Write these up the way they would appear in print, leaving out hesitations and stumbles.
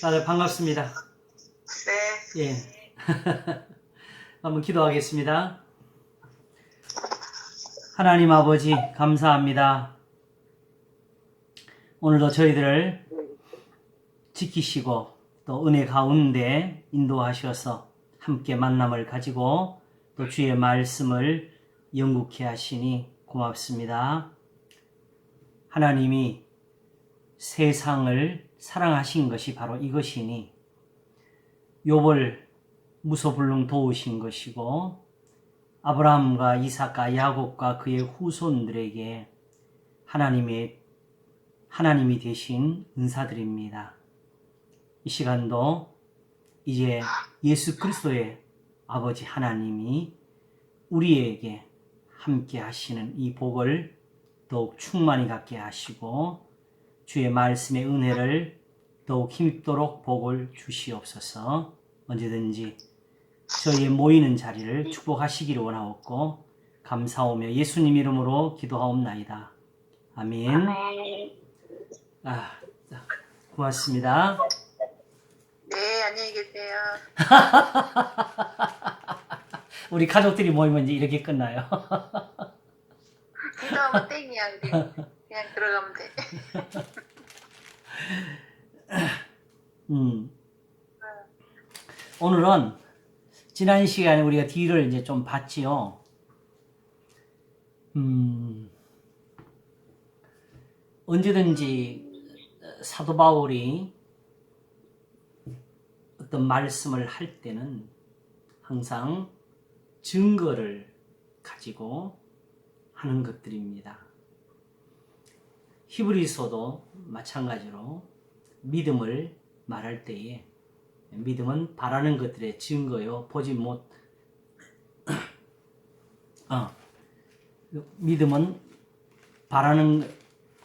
다들 반갑습니다. 네, 예. 한번 기도하겠습니다. 하나님 아버지, 감사합니다. 오늘도 저희들을 지키시고 또 은혜 가운데 인도하셔서 함께 만남을 가지고 또 주의 말씀을 영국케 하시니 고맙습니다. 하나님이 세상을 사랑하신 것이 바로 이것이니 욥을 무소불능 도우신 것이고 아브라함과 이삭과 야곱과 그의 후손들에게 하나님이 되신 은사드립니다. 이 시간도 이제 예수 그리스도의 아버지 하나님이 우리에게 함께 하시는 이 복을 더욱 충만히 갖게 하시고 주의 말씀의 은혜를 더욱 힘입도록 복을 주시옵소서. 언제든지 저희의 모이는 자리를 축복하시기를 원하옵고 감사하며 예수님 이름으로 기도하옵나이다. 아멘. 고맙습니다. 네, 안녕히 계세요. 우리 가족들이 모이면 이제 이렇게 끝나요. 기도하면 땡이야, 우리. 그냥 들어가면 돼. 오늘은 지난 시간에 우리가 뒤를 이제 좀 봤지요. 언제든지 사도 바울이 어떤 말씀을 할 때는 항상 증거를 가지고 하는 것들입니다. 히브리서도 마찬가지로 믿음을 말할 때에 믿음은 바라는 것들의 증거요 믿음은 바라는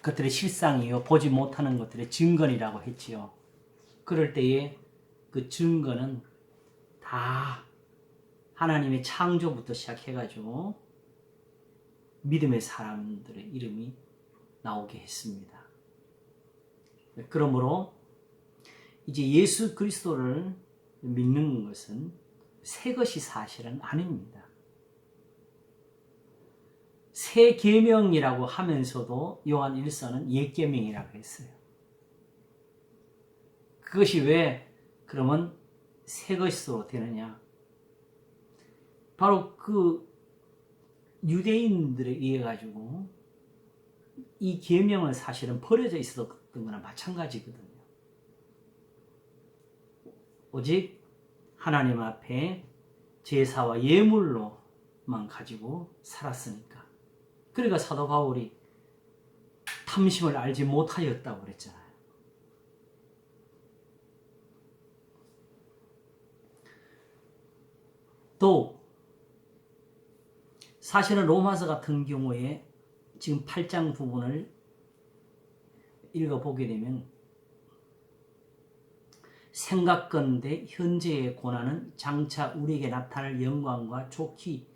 것들의 실상이요 보지 못하는 것들의 증거이라고 했지요. 그럴 때에 그 증거는 다 하나님의 창조부터 시작해가지고 믿음의 사람들의 이름이 나오게 했습니다. 그러므로 이제 예수 그리스도를 믿는 것은 새 것이 사실은 아닙니다. 새 계명이라고 하면서도 요한 1서는 옛 계명이라고 했어요. 그것이 왜 그러면 새 것으로 되느냐? 바로 그 유대인들에 의해 가지고 이 계명은 사실은 버려져 있었던 거나 마찬가지거든요. 오직 하나님 앞에 제사와 예물로만 가지고 살았으니까. 그러니까 사도 바울이 탐심을 알지 못하였다고 그랬잖아요. 또 사실은 로마서 같은 경우에 지금 8장 부분을 읽어보게 되면 생각건대 현재의 고난은 장차 우리에게 나타날 영광과 좋게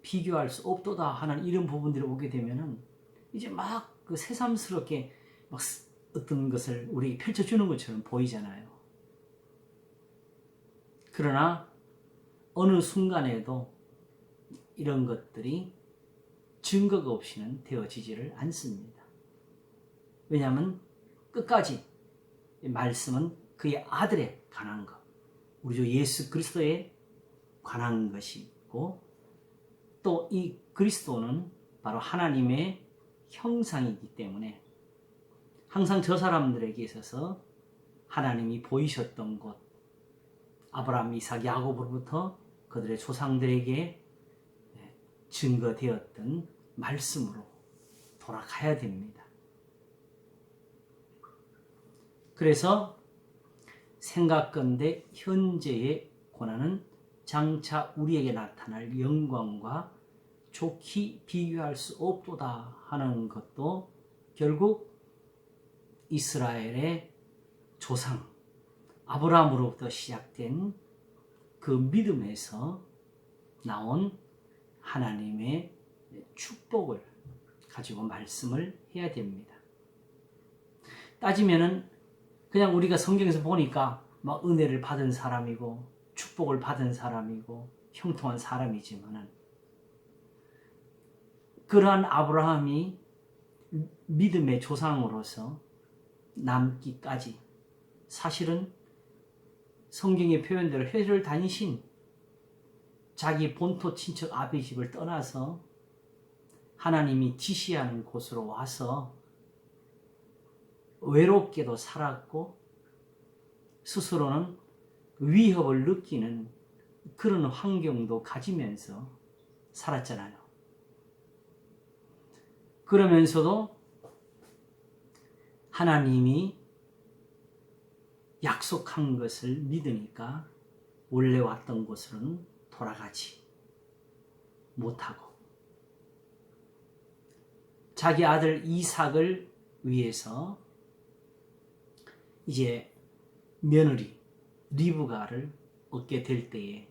비교할 수 없도다 하는 이런 부분들을 보게 되면은 이제 막 그 새삼스럽게 막 어떤 것을 우리 펼쳐주는 것처럼 보이잖아요. 그러나 어느 순간에도 이런 것들이 증거가 없이는 되어지지를 않습니다. 왜냐하면 끝까지 말씀은 그의 아들에 관한 것, 우리 주 예수 그리스도에 관한 것이고 또 이 그리스도는 바로 하나님의 형상이기 때문에 항상 저 사람들에게 있어서 하나님이 보이셨던 곳, 아브라함, 이삭, 야곱으로부터 그들의 조상들에게 증거되었던 말씀으로 돌아가야 됩니다. 그래서 생각건대 현재의 고난은 장차 우리에게 나타날 영광과 좋게 비교할 수 없도다 하는 것도 결국 이스라엘의 조상 아브라함으로부터 시작된 그 믿음에서 나온 하나님의 축복을 가지고 말씀을 해야 됩니다. 따지면은 그냥 우리가 성경에서 보니까 막 은혜를 받은 사람이고 축복을 받은 사람이고 형통한 사람이지만은 그러한 아브라함이 믿음의 조상으로서 남기까지 사실은 성경의 표현대로 해를 다니신 자기 본토 친척 아비 집을 떠나서 하나님이 지시하는 곳으로 와서 외롭게도 살았고 스스로는 위협을 느끼는 그런 환경도 가지면서 살았잖아요. 그러면서도 하나님이 약속한 것을 믿으니까 원래 왔던 곳으로는 돌아가지 못하고 자기 아들 이삭을 위해서 이제 며느리 리브가를 얻게 될 때에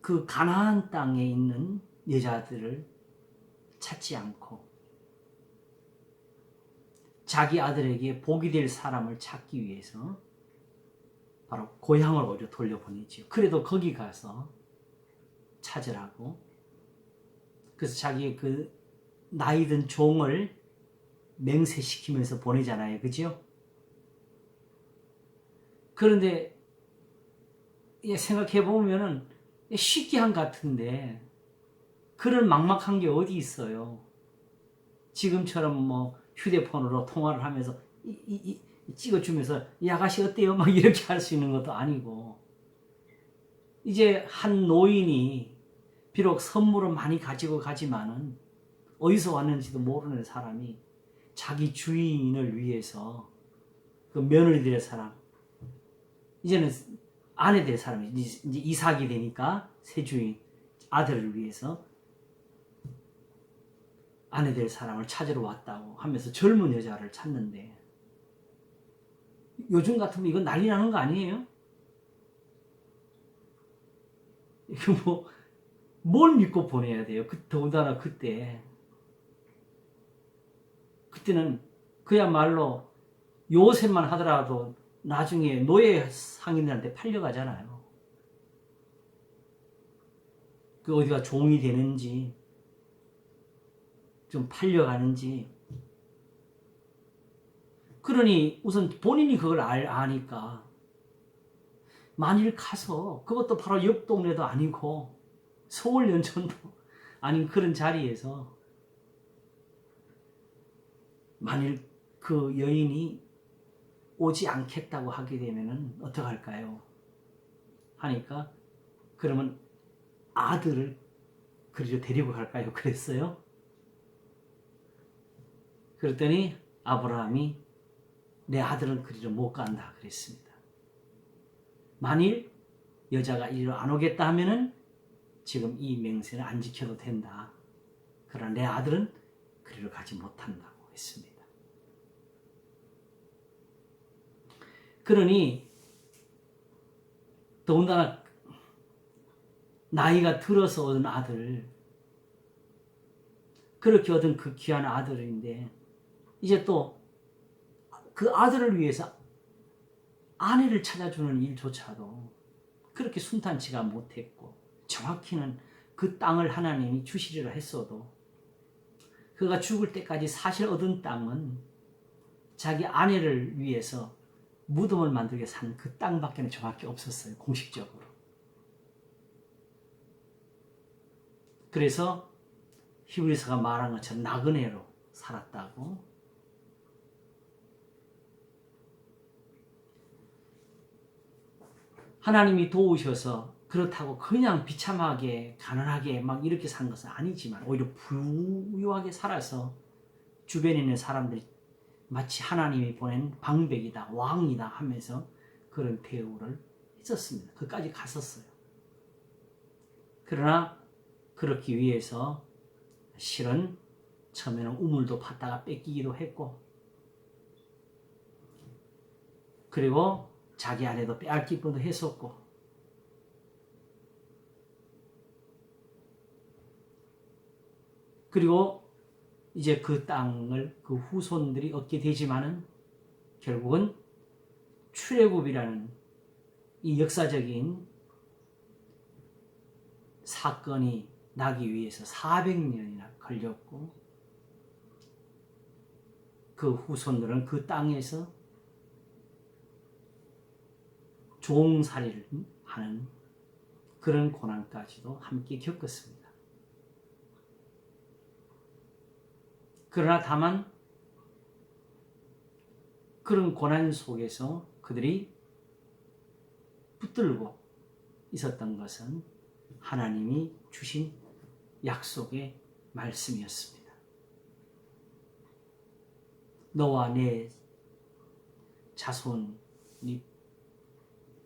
그 가나안 땅에 있는 여자들을 찾지 않고 자기 아들에게 복이 될 사람을 찾기 위해서 바로 고향을 오히려 돌려보내지요. 그래도 거기 가서 찾으라고. 그래서 자기의 그 나이든 종을 맹세시키면서 보내잖아요. 그죠? 그런데 생각해 보면은 쉽게 한 것 같은데 그런 막막한 게 어디 있어요. 지금처럼 뭐 휴대폰으로 통화를 하면서 찍어주면서 이 아가씨 어때요? 막 이렇게 할 수 있는 것도 아니고 이제 한 노인이 비록 선물은 많이 가지고 가지만은 어디서 왔는지도 모르는 사람이 자기 주인을 위해서 그 며느리 될 사람 이제는 아내 될 사람이 이제 이삭이 되니까 새 주인 아들을 위해서 아내 될 사람을 찾으러 왔다고 하면서 젊은 여자를 찾는데 요즘 같으면 이건 난리 나는 거 아니에요? 이거 뭐 뭘 믿고 보내야 돼요? 더군다나 그때는 그야말로 요셉만 하더라도 나중에 노예 상인들한테 팔려가잖아요. 그 어디가 종이 되는지 좀 팔려가는지. 그러니 우선 본인이 그걸 아니까 만일 가서 그것도 바로 옆 동네도 아니고 서울 연천도 아닌 그런 자리에서 만일 그 여인이 오지 않겠다고 하게 되면은 어떡할까요? 하니까 그러면 아들을 그리로 데리고 갈까요? 그랬어요. 그랬더니 아브라함이 내 아들은 그리로 못 간다 그랬습니다. 만일 여자가 이리로 안 오겠다 하면은 지금 이 맹세는 안 지켜도 된다. 그러나 내 아들은 그리로 가지 못한다고 했습니다. 그러니 더군다나 나이가 들어서 얻은 아들, 그렇게 얻은 그 귀한 아들인데 이제 또 그 아들을 위해서 아내를 찾아주는 일조차도 그렇게 순탄치가 못했고 정확히는 그 땅을 하나님이 주시리라 했어도 그가 죽을 때까지 사실 얻은 땅은 자기 아내를 위해서 무덤을 만들게 산 그 땅밖에는 정확히 없었어요. 공식적으로. 그래서 히브리서가 말한 것처럼 나그네로 살았다고. 하나님이 도우셔서 그렇다고 그냥 비참하게 가난하게 막 이렇게 산 것은 아니지만 오히려 부유하게 살아서 주변에 있는 사람들이 마치 하나님이 보낸 방백이다 왕이다 하면서 그런 대우를 했었습니다. 그까지 갔었어요. 그러나 그렇기 위해서 실은 처음에는 우물도 팠다가 뺏기기도 했고 그리고 자기 아내도 빼앗기기도 했었고 그리고 이제 그 땅을 그 후손들이 얻게 되지만은 결국은 출애굽이라는 이 역사적인 사건이 나기 위해서 400년이나 걸렸고, 그 후손들은 그 땅에서 종살이를 하는 그런 고난까지도 함께 겪었습니다. 그러나 다만 그런 고난 속에서 그들이 붙들고 있었던 것은 하나님이 주신 약속의 말씀이었습니다. 너와 내 자손이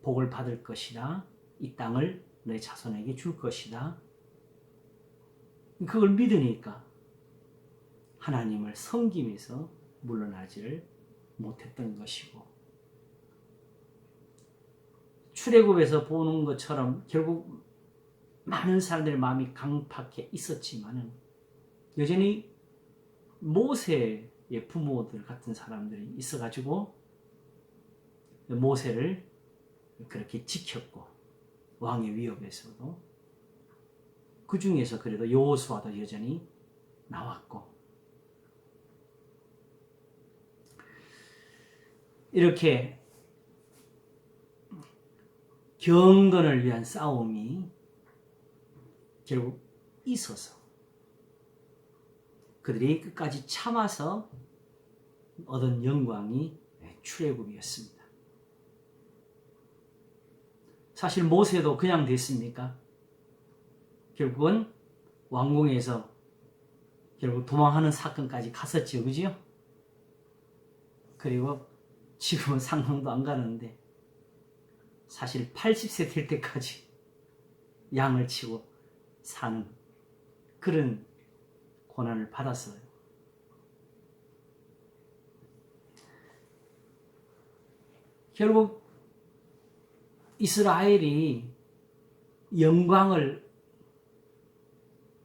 복을 받을 것이다. 이 땅을 너의 자손에게 줄 것이다. 그걸 믿으니까 하나님을 섬기면서 물러나지를 못했던 것이고, 출애굽에서 보는 것처럼 결국 많은 사람들의 마음이 강팍해 있었지만은 여전히 모세의 부모들 같은 사람들이 있어가지고 모세를 그렇게 지켰고, 왕의 위협에서도 그 중에서 그래도 여호수아도 여전히 나왔고, 이렇게 경건을 위한 싸움이 결국 있어서 그들이 끝까지 참아서 얻은 영광이 출애굽이었습니다. 사실 모세도 그냥 됐습니까? 결국은 왕궁에서 결국 도망하는 사건까지 갔었죠, 그죠? 그리고 지금은 상상도 안 가는데 사실 80세 될 때까지 양을 치고 사는 그런 고난을 받았어요. 결국 이스라엘이 영광을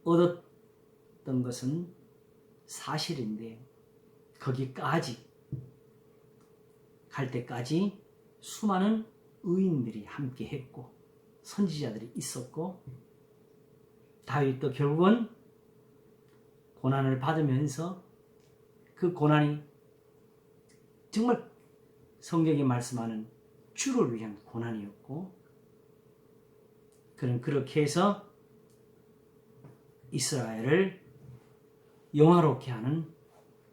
얻었던 것은 사실인데, 거기까지 갈 때까지 수많은 의인들이 함께 했고 선지자들이 있었고, 다윗도 결국은 고난을 받으면서 그 고난이 정말 성경이 말씀하는 주를 위한 고난이었고, 그는 그렇게 해서 이스라엘을 영화롭게 하는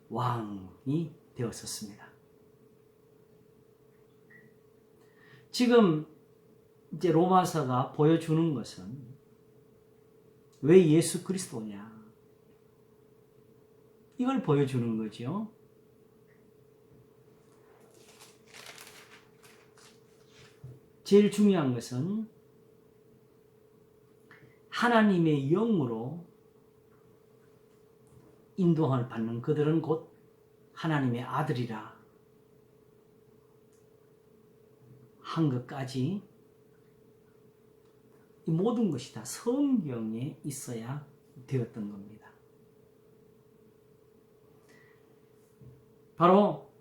왕이 되었었습니다. 지금 이제 로마서가 보여주는 것은 왜 예수 그리스도냐, 이걸 보여주는 거죠. 제일 중요한 것은 하나님의 영으로 인도함을 받는 그들은 곧 하나님의 아들이라 한 것까지, 이 모든 것이 다 성경에 있어야 되었던 겁니다. 바로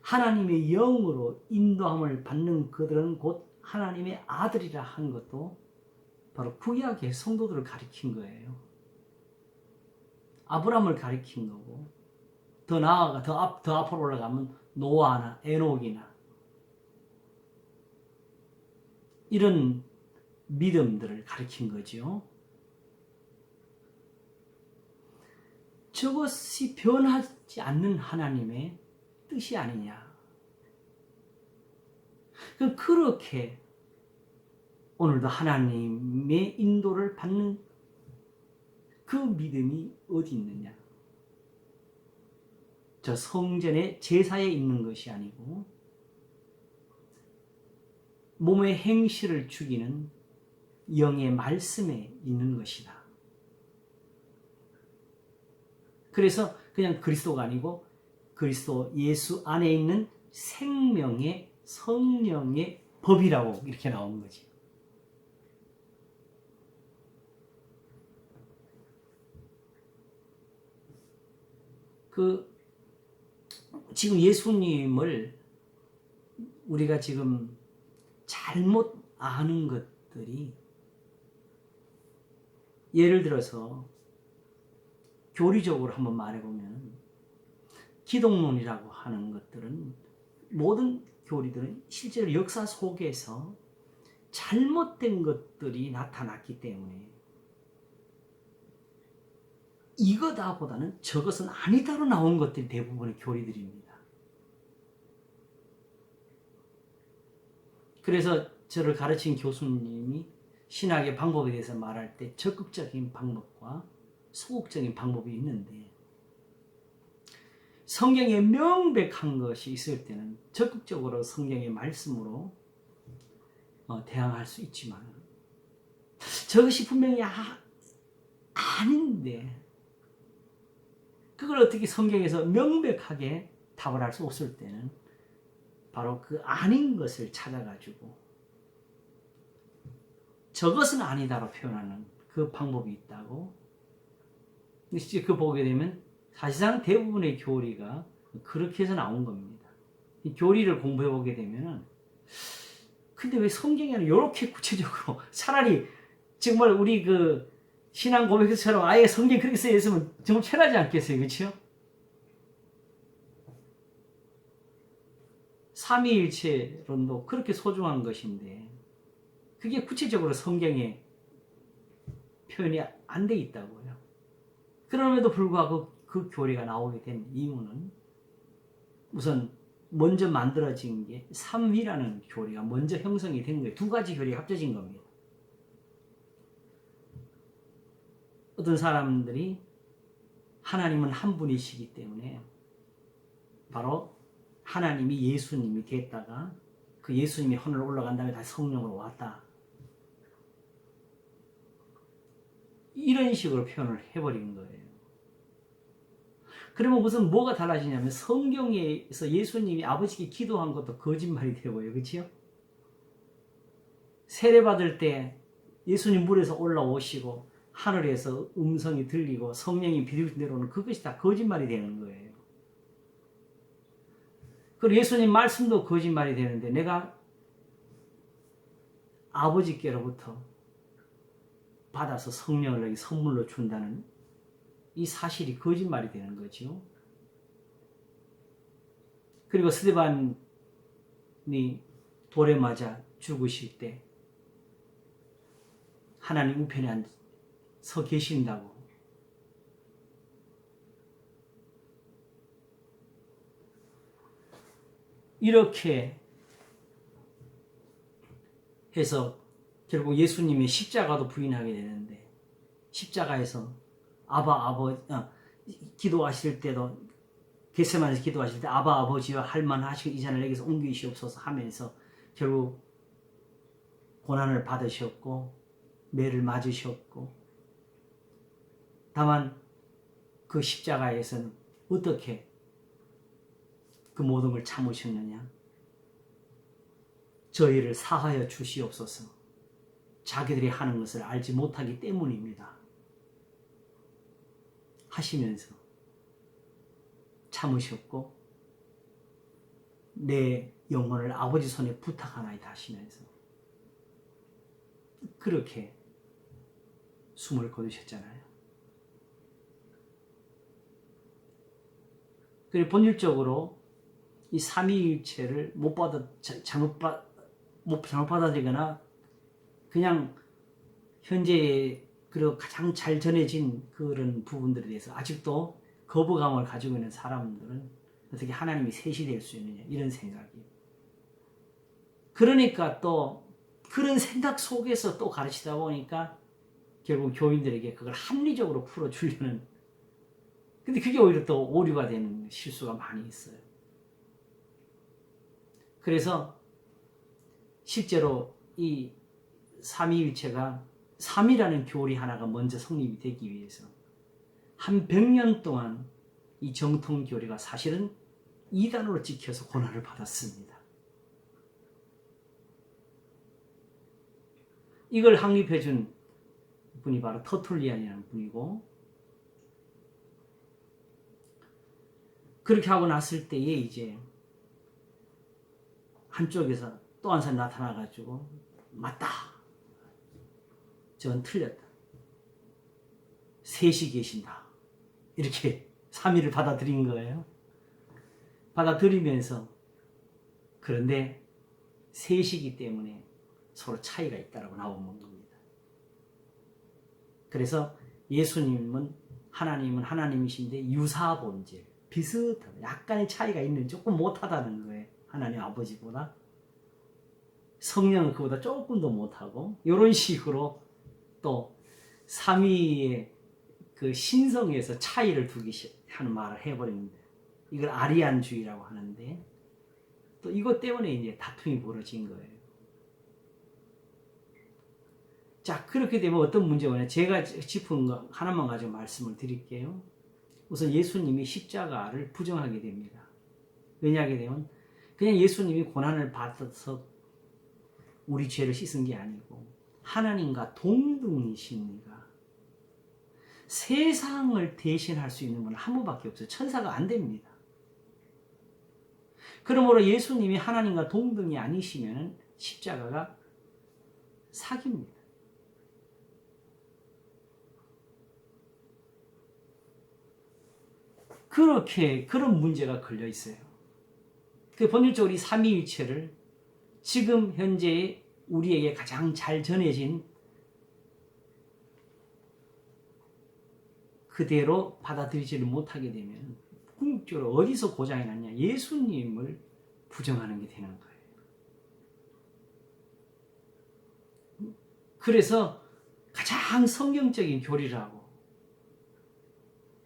하나님의 영으로 인도함을 받는 그들은 곧 하나님의 아들이라 한 것도 바로 구약의 성도들을 가리킨 거예요. 아브라함을 가리킨 거고, 더 나아가 더 앞으로 올라가면 노아나 에녹이나 이런 믿음들을 가리킨 거죠. 저것이 변하지 않는 하나님의 뜻이 아니냐. 그렇게 오늘도 하나님의 인도를 받는 그 믿음이 어디 있느냐. 저 성전의 제사에 있는 것이 아니고 몸의 행실을 죽이는 영의 말씀에 있는 것이다. 그래서 그냥 그리스도가 아니고 그리스도 예수 안에 있는 생명의 성령의 법이라고 이렇게 나오는 거지. 지금 예수님을 우리가 지금 잘못 아는 것들이, 예를 들어서 교리적으로 한번 말해보면 기독론이라고 하는 것들은, 모든 교리들은 실제로 역사 속에서 잘못된 것들이 나타났기 때문에 이거다 보다는 저것은 아니다로 나온 것들이 대부분의 교리들입니다. 그래서 저를 가르친 교수님이 신학의 방법에 대해서 말할 때 적극적인 방법과 소극적인 방법이 있는데, 성경에 명백한 것이 있을 때는 적극적으로 성경의 말씀으로 대항할 수 있지만, 저것이 분명히 아닌데 그걸 어떻게 성경에서 명백하게 답을 할 수 없을 때는 바로 그 아닌 것을 찾아가지고 저것은 아니다로 표현하는 그 방법이 있다고. 그 보게 되면 사실상 대부분의 교리가 그렇게 해서 나온 겁니다. 이 교리를 공부해 보게 되면은, 근데 왜 성경에는 이렇게 구체적으로, 차라리 정말 우리 그 신앙 고백서처럼 아예 성경 그렇게 쓰여 있으면 정말 편하지 않겠어요, 그렇죠? 삼위일체론도 그렇게 소중한 것인데 그게 구체적으로 성경에 표현이 안 돼 있다고요. 그럼에도 불구하고 그 교리가 나오게 된 이유는, 우선 먼저 만들어진 게 삼위라는 교리가 먼저 형성이 된 거예요. 두 가지 교리가 합쳐진 겁니다. 어떤 사람들이 하나님은 한 분이시기 때문에 바로 하나님이 예수님이 됐다가 그 예수님이 하늘로 올라간 다음에 다시 성령으로 왔다, 이런 식으로 표현을 해버린 거예요. 그러면 무슨 뭐가 달라지냐면, 성경에서 예수님이 아버지께 기도한 것도 거짓말이 되고요, 그렇죠? 세례받을 때 예수님 물에서 올라오시고 하늘에서 음성이 들리고 성령이 비둘기 내려오는 그것이 다 거짓말이 되는 거예요. 그리고 예수님 말씀도 거짓말이 되는데, 내가 아버지께로부터 받아서 성령을 너에게 선물로 준다는 이 사실이 거짓말이 되는 거죠. 그리고 스데반이 돌에 맞아 죽으실 때 하나님 우편에 서 계신다고, 이렇게 해서 결국 예수님이 십자가도 부인하게 되는데, 십자가에서 기도하실 때도, 겟세마네에서 기도하실 때 아바 아버지와 할만하시고 이 잔을 내게서 옮기시옵소서 하면서 결국 고난을 받으셨고 매를 맞으셨고, 다만 그 십자가에서는 어떻게 그 모든 걸 참으셨느냐? 저희를 사하여 주시옵소서, 자기들이 하는 것을 알지 못하기 때문입니다 하시면서 참으셨고, 내 영혼을 아버지 손에 부탁하나이다 하시면서 그렇게 숨을 거두셨잖아요. 그리고 본질적으로 이 삼위일체를 잘못 받아들이거나 그냥 현재 그리고 가장 잘 전해진 그런 부분들에 대해서 아직도 거부감을 가지고 있는 사람들은 어떻게 하나님이 셋이 될 수 있느냐, 이런 생각이에요. 그러니까 또 그런 생각 속에서 또 가르치다 보니까 결국 교인들에게 그걸 합리적으로 풀어주려는, 근데 그게 오히려 또 오류가 되는 실수가 많이 있어요. 그래서 실제로 이 삼위일체가, 삼위라는 교리 하나가 먼저 성립이 되기 위해서 한 100년 동안 이 정통 교리가 사실은 이단으로 찍혀서 고난을 받았습니다. 이걸 확립해준 분이 바로 터툴리안이라는 분이고, 그렇게 하고 났을 때에 이제 한쪽에서 또 한 사람이 나타나가지고 맞다. 전 틀렸다. 셋이 계신다. 이렇게 삼위를 받아들인 거예요. 받아들이면서 그런데 셋이기 때문에 서로 차이가 있다라고 나오는 겁니다. 그래서 예수님은 하나님이신데 유사 본질, 비슷한 약간의 차이가 있는 조금 못하다는 거예요. 하나님 아버지보다. 성령은 그보다 조금 더 못하고 이런 식으로 또 삼위의 그 신성에서 차이를 두기 하는 말을 해버립니다. 이걸 아리안주의라고 하는데 또 이것 때문에 이제 다툼이 벌어진 거예요. 자, 그렇게 되면 어떤 문제가 오냐. 제가 짚은 거 하나만 가지고 말씀을 드릴게요. 우선 예수님이 십자가를 부정하게 됩니다. 왜냐하게 되면 그냥 예수님이 고난을 받아서 우리 죄를 씻은 게 아니고 하나님과 동등이십니다. 세상을 대신할 수 있는 분은 한 분밖에 없어요. 천사가 안 됩니다. 그러므로 예수님이 하나님과 동등이 아니시면 십자가가 사기입니다. 그런 문제가 걸려 있어요. 그 본질적으로 이 삼위일체를 지금 현재 우리에게 가장 잘 전해진 그대로 받아들이지를 못하게 되면 궁극적으로 어디서 고장이 났냐? 예수님을 부정하는 게 되는 거예요. 그래서 가장 성경적인 교리라고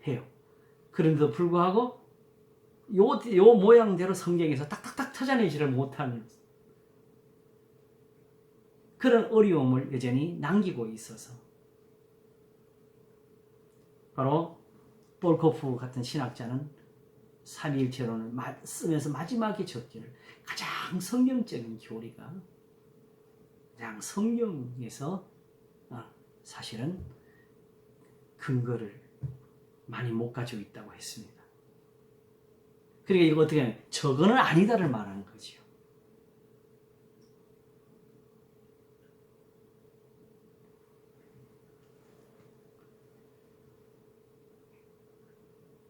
해요. 그런데도 불구하고 요 모양대로 성경에서 딱딱딱 찾아내지를 못하는 그런 어려움을 여전히 남기고 있어서 바로 볼코프 같은 신학자는 삼위일체론을 쓰면서 마지막에 적기를 가장 성경적인 교리가 가장 성경에서 사실은 근거를 많이 못 가지고 있다고 했습니다. 그러니까 이거 어떻게 하면 저거는 아니다를 말하는 거죠.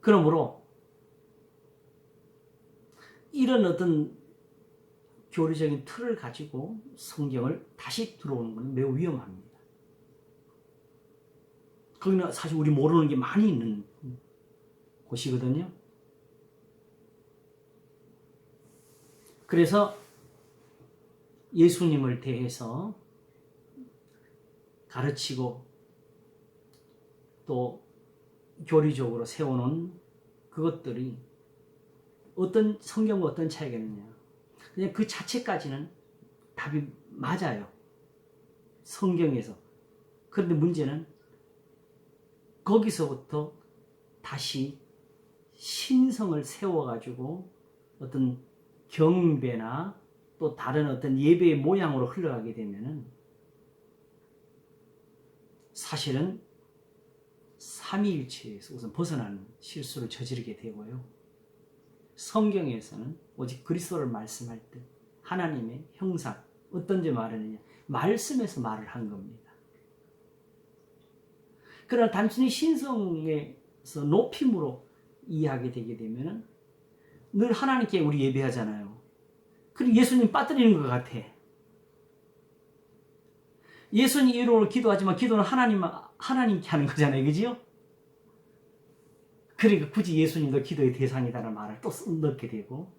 그러므로 이런 어떤 교리적인 틀을 가지고 성경을 다시 들어오는 것은 매우 위험합니다. 거기는 사실 우리 모르는 게 많이 있는 곳이거든요. 그래서 예수님을 대해서 가르치고 또 교리적으로 세워놓은 그것들이 어떤 성경과 어떤 차이가 있느냐. 그냥 그 자체까지는 답이 맞아요. 성경에서. 그런데 문제는 거기서부터 다시 신성을 세워가지고 어떤 경배나 또 다른 어떤 예배의 모양으로 흘러가게 되면은 사실은 삼위일체에서 우선 벗어나는 실수를 저지르게 되고요. 성경에서는 오직 그리스도를 말씀할 때 하나님의 형상, 어떤 점 말하느냐? 말씀에서 말을 한 겁니다. 그러나 단순히 신성에서 높임으로 이해하게 되게 되면은 늘 하나님께 우리 예배하잖아요. 그리고 예수님 빠뜨리는 것 같아. 예수님 이름으로 기도하지만 기도는 하나님께 하는 거잖아요. 그지요? 그러니까 굳이 예수님도 기도의 대상이다라는 말을 또 넣게 되고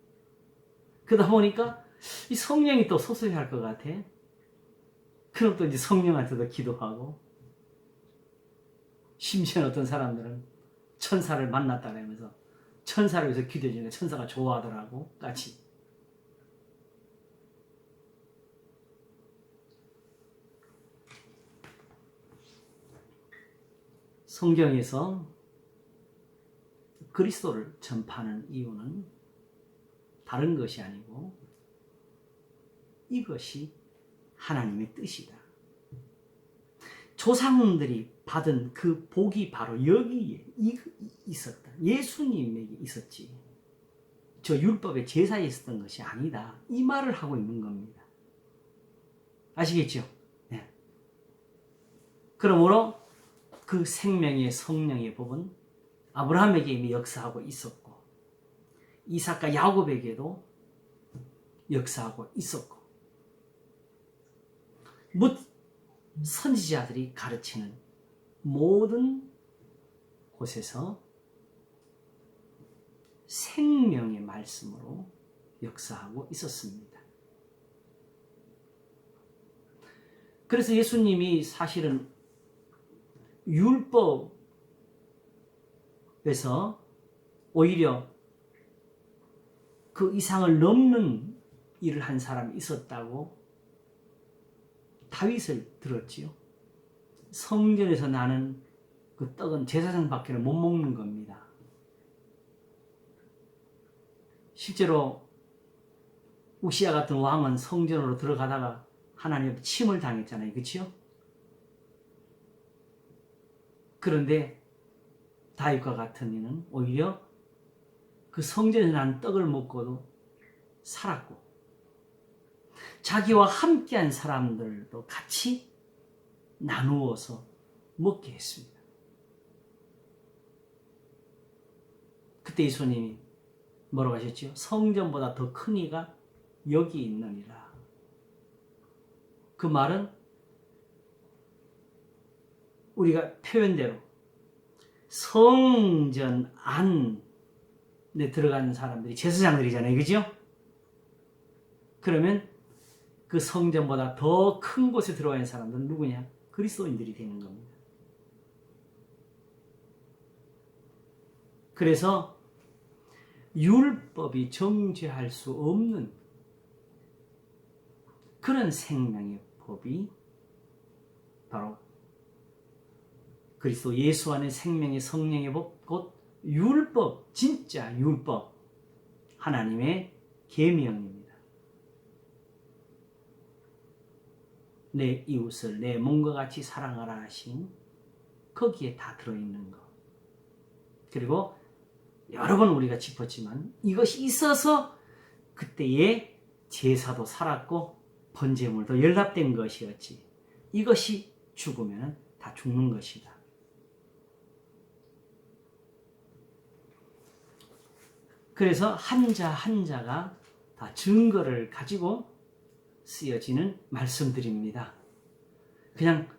그러다 보니까 이 성령이 또 소소히 할 것 같아. 그럼 또 이제 성령한테도 기도하고 심지어 어떤 사람들은 천사를 만났다 그러면서 천사를 위해서 기도해 주니까 천사가 좋아하더라고 같이. 성경에서 그리스도를 전파하는 이유는 다른 것이 아니고 이것이 하나님의 뜻이다. 조상들이 받은 그 복이 바로 여기에 있었다. 예수님에게 있었지. 저 율법의 제사에 있었던 것이 아니다. 이 말을 하고 있는 겁니다. 아시겠죠? 네. 그러므로 그 생명의 성령의 법은 아브라함에게 이미 역사하고 있었고 이삭과 야곱에게도 역사하고 있었고 묻 선지자들이 가르치는 모든 곳에서 생명의 말씀으로 역사하고 있었습니다. 그래서 예수님이 사실은 율법에서 오히려 그 이상을 넘는 일을 한 사람이 있었다고 다윗을 들었지요. 성전에서 나는 그 떡은 제사장밖에 못 먹는 겁니다. 실제로 우시야 같은 왕은 성전으로 들어가다가 하나님 침을 당했잖아요. 그렇죠? 그런데 다윗과 같은 이는 오히려 그 성전에 난 떡을 먹고도 살았고 자기와 함께한 사람들도 같이 나누어서 먹게 했습니다. 그때 예수님이 뭐라고 하셨죠? 성전보다 더 큰 이가 여기 있느니라. 그 말은 우리가 표현대로 성전 안에 들어가는 사람들이 제사장들이잖아요. 그죠? 그러면 그 성전보다 더 큰 곳에 들어가 있는 사람들은 누구냐? 그리스도인들이 되는 겁니다. 그래서 율법이 정죄할 수 없는 그런 생명의 법이 바로 그리스도 예수 안에 생명의 성령의 법, 곧 율법, 진짜 율법, 하나님의 계명입니다. 내 이웃을 내 몸과 같이 사랑하라 하신 거기에 다 들어있는 것. 그리고 여러 번 우리가 짚었지만 이것이 있어서 그때의 제사도 살았고 번제물도 연락된 것이었지. 이것이 죽으면 다 죽는 것이다. 그래서 한자 한자가 다 증거를 가지고 쓰여지는 말씀들입니다. 그냥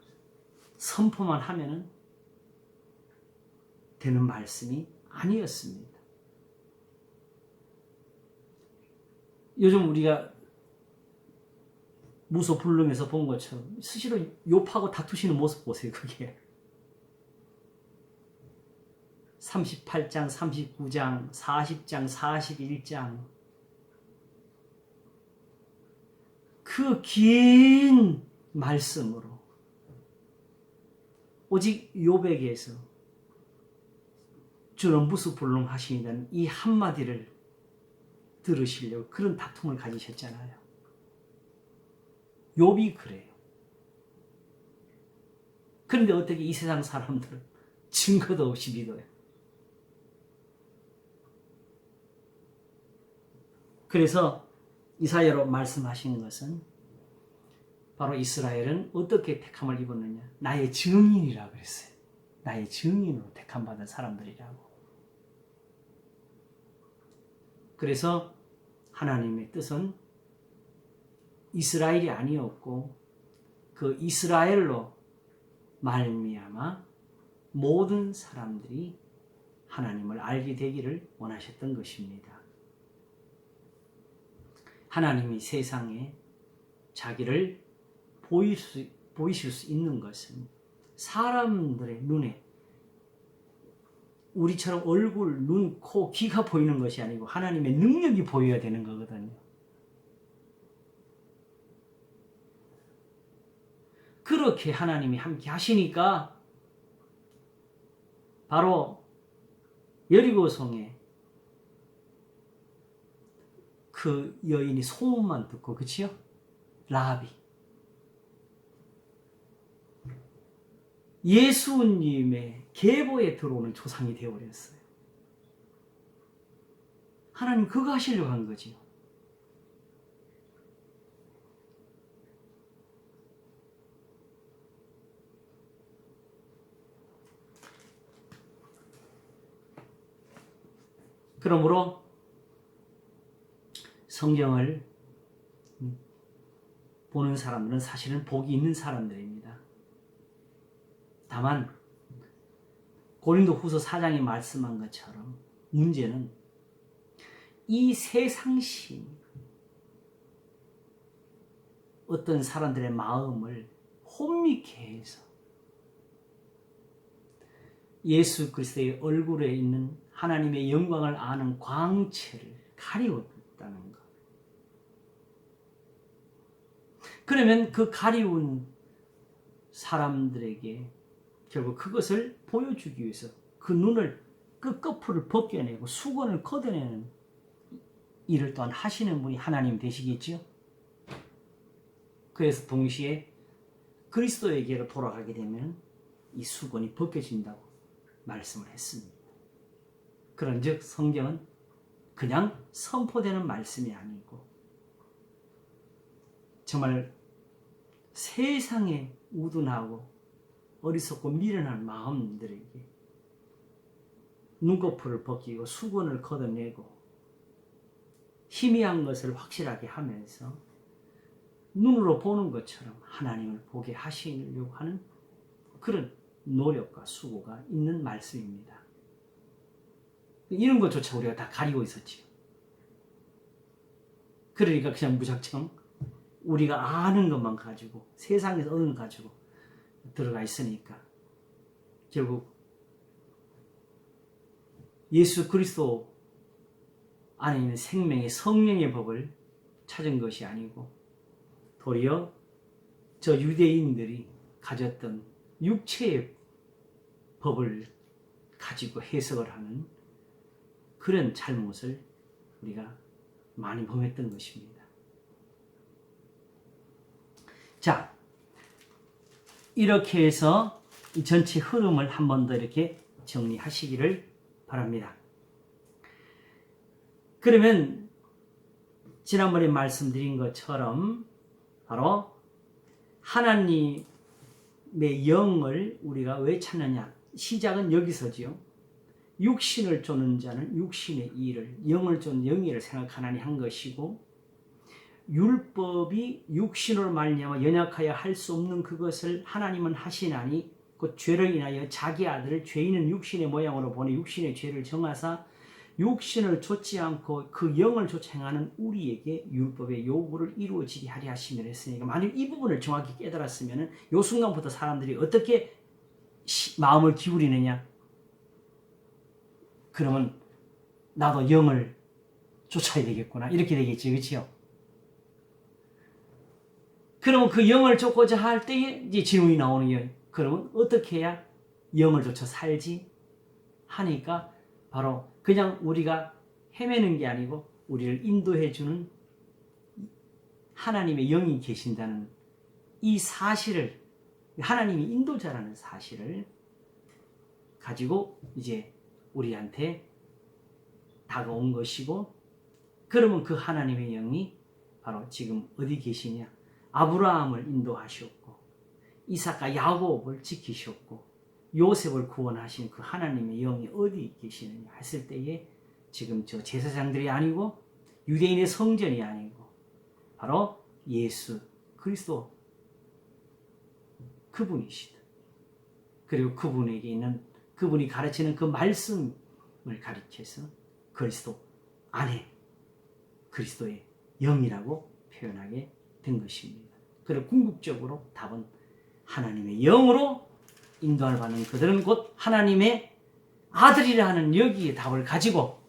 선포만 하면 되는 말씀이 아니었습니다. 요즘 우리가 무소불능에서 본 것처럼 스스로 욥하고 다투시는 모습 보세요. 그게 38장, 39장, 40장, 41장 그 긴 말씀으로 오직 욥에게서 주는 무소불능하시는 이 한마디를 들으시려고 그런 다툼을 가지셨잖아요. 욥이 그래요. 그런데 어떻게 이 세상 사람들은 증거도 없이 믿어요. 그래서 이사야로 말씀하시는 것은 바로 이스라엘은 어떻게 택함을 입었느냐? 나의 증인이라고 그랬어요. 나의 증인으로 택함받은 사람들이라고. 그래서 하나님의 뜻은 이스라엘이 아니었고 그 이스라엘로 말미암아 모든 사람들이 하나님을 알게 되기를 원하셨던 것입니다. 하나님이 세상에 자기를 보이실 수 있는 것은 사람들의 눈에 우리처럼 얼굴, 눈, 코, 귀가 보이는 것이 아니고 하나님의 능력이 보여야 되는 거거든요. 그렇게 하나님이 함께 하시니까 바로 여리고성에 그 여인이 소문만 듣고, 그치요? 라비. 예수님의 계보에 들어오는 조상이 되어버렸어요. 하나님 그거 하시려고 한 거지요. 그러므로 성경을 보는 사람들은 사실은 복이 있는 사람들입니다. 다만 고린도후서 4장에 말씀한 것처럼 문제는 이 세상신 어떤 사람들의 마음을 혼미케 해서 예수 그리스도의 얼굴에 있는 하나님의 영광을 아는 광채를 가리웠다는 것. 그러면 그 가리운 사람들에게 결국 그것을 보여주기 위해서 그 눈을 끝꺼풀을 벗겨내고 수건을 걷어내는 일을 또한 하시는 분이 하나님 되시겠죠. 그래서 동시에 그리스도에게로 돌아가게 되면 이 수건이 벗겨진다고 말씀을 했습니다. 그런즉 성경은 그냥 선포되는 말씀이 아니고 정말 세상에 우둔하고 어리석고 미련한 마음들에게 눈꺼풀을 벗기고 수건을 걷어내고 희미한 것을 확실하게 하면서 눈으로 보는 것처럼 하나님을 보게 하시려고 하는 그런 노력과 수고가 있는 말씀입니다. 이런 것조차 우리가 다 가리고 있었지요. 그러니까 그냥 무작정 우리가 아는 것만 가지고 세상에서 얻는 것 가지고 들어가 있으니까 결국 예수 그리스도 안에 있는 생명의 성령의 법을 찾은 것이 아니고 도리어 저 유대인들이 가졌던 육체의 법을 가지고 해석을 하는 그런 잘못을 우리가 많이 범했던 것입니다. 자, 이렇게 해서 이 전체 흐름을 한 번 더 이렇게 정리하시기를 바랍니다. 그러면 지난번에 말씀드린 것처럼 바로 하나님의 영을 우리가 왜 찾느냐? 시작은 여기서지요. 육신을 쫓는 자는 육신의 일을, 영을 쫓는 영의 일을 생각하나니 한 것이고, 율법이 육신으로 말미암아 연약하여 할 수 없는 그것을 하나님은 하시나니 그 죄를 인하여 자기 아들을 죄인은 육신의 모양으로 보내 육신의 죄를 정하사 육신을 좇지 않고 그 영을 좇아 행하는 우리에게 율법의 요구를 이루어지게 하려 하시며 했으니까, 만약 이 부분을 정확히 깨달았으면 이 순간부터 사람들이 어떻게 마음을 기울이느냐? 그러면 나도 영을 쫓아야 되겠구나, 이렇게 되겠지, 그렇지요? 그러면 그 영을 쫓고자 할 때에 이제 질문이 나오는 거예요. 그러면 어떻게 해야 영을 쫓아 살지? 하니까 바로 그냥 우리가 헤매는 게 아니고 우리를 인도해주는 하나님의 영이 계신다는 이 사실을, 하나님이 인도자라는 사실을 가지고 이제 우리한테 다가온 것이고, 그러면 그 하나님의 영이 바로 지금 어디 계시냐? 아브라함을 인도하셨고 이삭과 야곱을 지키셨고 요셉을 구원하신 그 하나님의 영이 어디 계시느냐 했을 때에 지금 저 제사장들이 아니고 유대인의 성전이 아니고 바로 예수 그리스도 그분이시다. 그리고 그분에게 있는, 그분이 가르치는 그 말씀을 가리켜서 그리스도 안에 그리스도의 영이라고 표현하게 된 것입니다. 그리고 궁극적으로 답은 하나님의 영으로 인도를 받는 그들은 곧 하나님의 아들이라 하는 여기에 답을 가지고,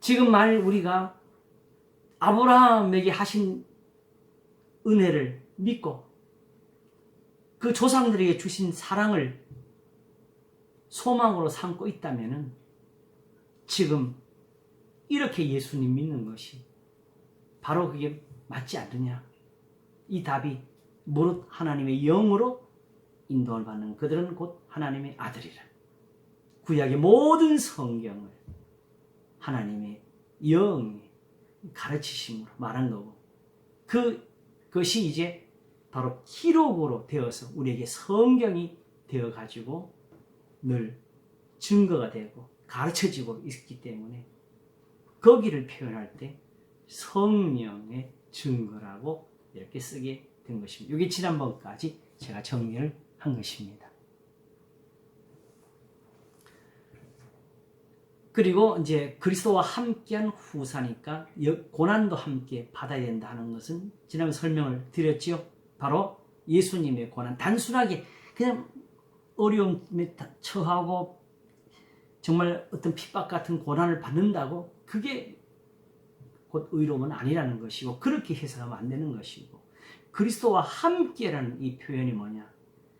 지금 만일 우리가 아브라함에게 하신 은혜를 믿고 그 조상들에게 주신 사랑을 소망으로 삼고 있다면 지금 이렇게 예수님 믿는 것이 바로 그게 맞지 않느냐? 이 답이 무릇 하나님의 영으로 인도를 받는 그들은 곧 하나님의 아들이라. 구약의 모든 성경을 하나님의 영의 가르치심으로 말한 거고, 그것이 이제 바로 기록으로 되어서 우리에게 성경이 되어가지고 늘 증거가 되고 가르쳐지고 있기 때문에 거기를 표현할 때 성령의 증거라고 이렇게 쓰게 된 것입니다. 이게 지난번까지 제가 정리를 한 것입니다. 그리고 이제 그리스도와 함께한 후사니까 고난도 함께 받아야 된다는 것은 지난번 설명을 드렸지요. 바로 예수님의 고난, 단순하게 그냥 어려움에 처하고 정말 어떤 핍박 같은 고난을 받는다고 그게 곧 의로움은 아니라는 것이고, 그렇게 해석하면 안 되는 것이고, 그리스도와 함께라는 이 표현이 뭐냐,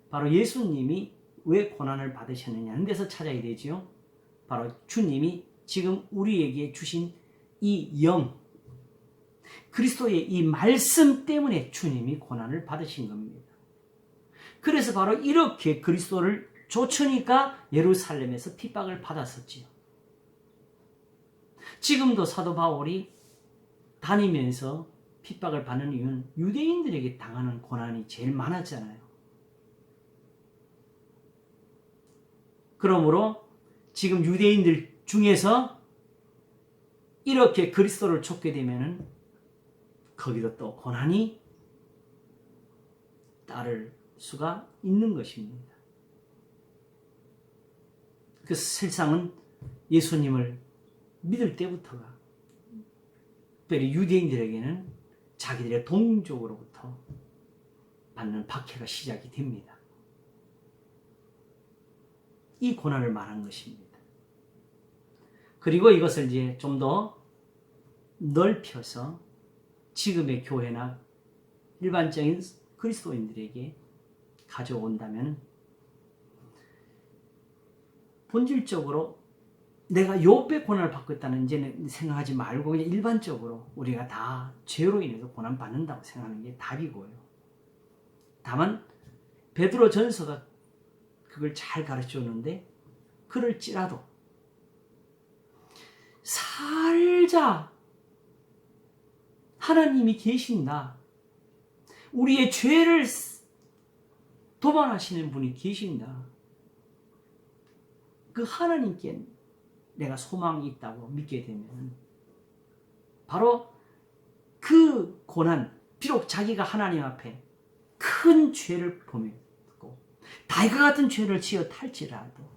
바로 예수님이 왜 고난을 받으셨느냐는 데서 찾아야 되지요. 바로 주님이 지금 우리에게 주신 이 영, 그리스도의 이 말씀 때문에 주님이 고난을 받으신 겁니다. 그래서 바로 이렇게 그리스도를 좇으니까 예루살렘에서 핍박을 받았었지요. 지금도 사도 바울이 다니면서 핍박을 받는 이유는 유대인들에게 당하는 고난이 제일 많았잖아요. 그러므로 지금 유대인들 중에서 이렇게 그리스도를 좇게 되면은 거기도 또 고난이 따를 수가 있는 것입니다. 그 세상은 예수님을 믿을 때부터가 특별히 유대인들에게는 자기들의 동족으로부터 받는 박해가 시작이 됩니다. 이 고난을 말한 것입니다. 그리고 이것을 이제 좀 더 넓혀서 지금의 교회나 일반적인 그리스도인들에게 가져온다면, 본질적으로 내가 욥의 고난을 받고 있다는 이제는 생각하지 말고 그냥 일반적으로 우리가 다 죄로 인해서 고난 받는다고 생각하는 게 답이고요. 다만 베드로 전서가 그걸 잘 가르쳐주는데, 그럴지라도 살자 하나님이 계신다, 우리의 죄를 도반하시는 분이 계신다, 그 하나님께 내가 소망이 있다고 믿게 되면 바로 그 고난, 비록 자기가 하나님 앞에 큰 죄를 범했고 다윗과 같은 죄를 지어 탈지라도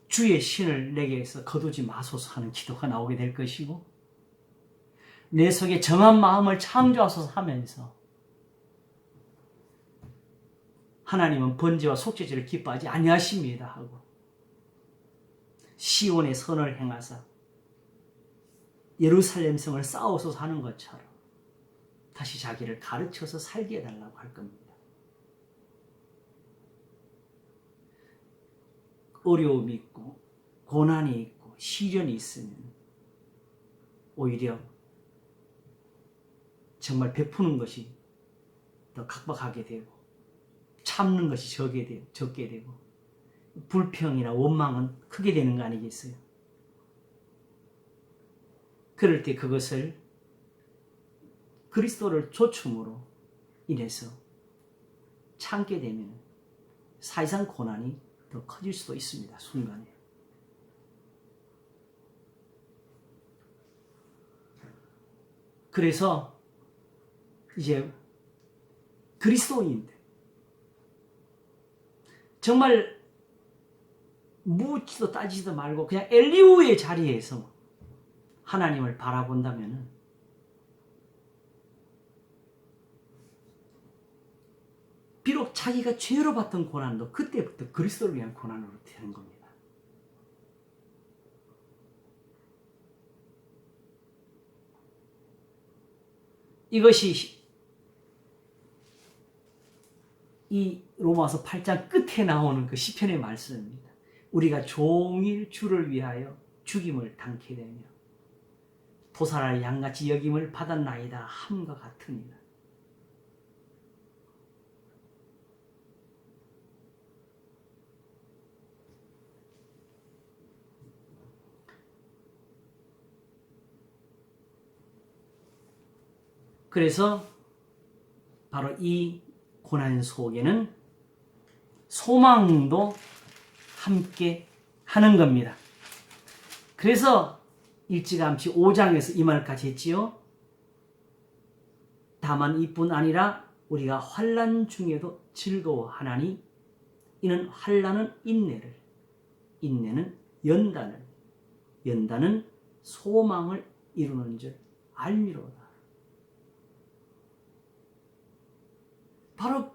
주의 신을 내게서 거두지 마소서 하는 기도가 나오게 될 것이고, 내 속에 정한 마음을 창조하소서 하면서 하나님은 번제와 속죄제를 기뻐하지 아니하십니다 하고 시온의 선을 행하사 예루살렘 성을 쌓아소서 하는 것처럼 다시 자기를 가르쳐서 살게 해달라고 할 겁니다. 어려움이 있고 고난이 있고 시련이 있으면 오히려 정말 베푸는 것이 더 각박하게 되고 참는 것이 적게 되고 불평이나 원망은 크게 되는 거 아니겠어요? 그럴 때 그것을 그리스도를 좇음으로 인해서 참게 되면 사실상 고난이 더 커질 수도 있습니다. 순간에. 그래서 이제 그리스도인들 정말 묻지도 따지지도 말고 그냥 엘리후의 자리에서 하나님을 바라본다면 비록 자기가 죄로 받던 고난도 그때부터 그리스도를 위한 고난으로 되는 겁니다. 이것이 이 로마서 8장 끝에 나오는 그 시편의 말씀입니다. 우리가 종일 주를 위하여 죽임을 당케 되며 도살할 양같이 여김을 받았나이다 함과 같으니라. 그래서 바로 이 고난 속에는 소망도 함께 하는 겁니다. 그래서 일찌감치 5장에서 이 말까지 했지요. 다만 이뿐 아니라 우리가 환난 중에도 즐거워하나니 이는 환난은 인내를, 인내는 연단을, 연단은 소망을 이루는 줄 알미로다. 바로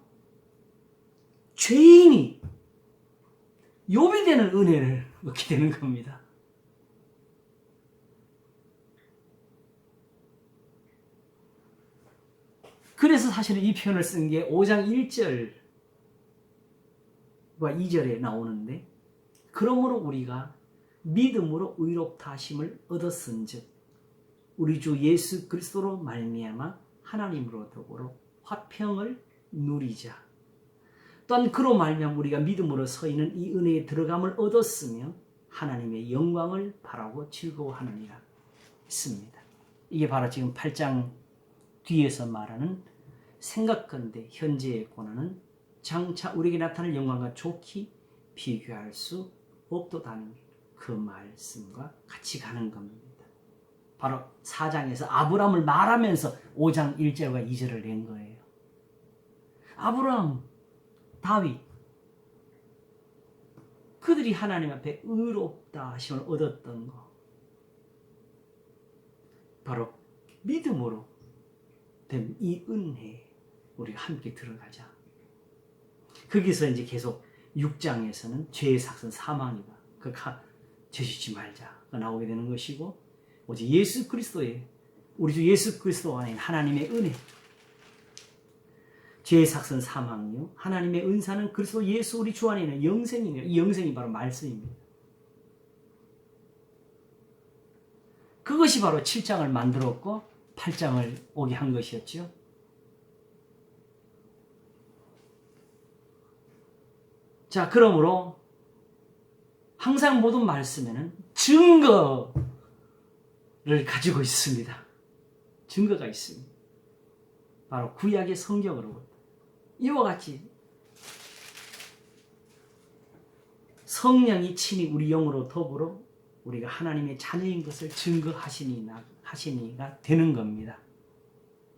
죄인이 욥이 되는 은혜를 얻게 되는 겁니다. 그래서 사실은 이 표현을 쓴 게 5장 1절과 2절에 나오는데, 그러므로 우리가 믿음으로 의롭다 하심을 얻었은즉 우리 주 예수 그리스도로 말미암아 하나님으로부터 화평을 누리자. 또한 그로 말미암아 우리가 믿음으로 서 있는 이 은혜에 들어감을 얻었으며 하나님의 영광을 바라고 즐거워하느니라 했습니다. 이게 바로 지금 8장 뒤에서 말하는 생각건대 현재의 고난은 장차 우리에게 나타날 영광과 좋게 비교할 수 없도다는 그 말씀과 같이 가는 겁니다. 바로 4장에서 아브라함을 말하면서 5장 1절과 2절을 낸 거예요. 아브라함, 다윗, 그들이 하나님 앞에 의롭다 하심을 얻었던 거, 바로 믿음으로 된 이 은혜에 우리가 함께 들어가자. 거기서 이제 계속 6장에서는 죄의 삭선 사망이다, 죄 짓지 말자가 나오게 되는 것이고, 오직 예수 그리스도의, 우리 주 예수 그리스도 안에 하나님의 은혜, 죄의 삭선 사망이요 하나님의 은사는 그리스도 예수 우리 주 안에 있는 영생이며, 이 영생이 바로 말씀입니다. 그것이 바로 7장을 만들었고 8장을 오게 한 것이었죠. 자, 그러므로 항상 모든 말씀에는 증거를 가지고 있습니다. 증거가 있습니다. 바로 구약의 성경으로부터 이와 같이 성령이 친히 우리 영으로 더불어 우리가 하나님의 자녀인 것을 증거하시니가 되는 겁니다.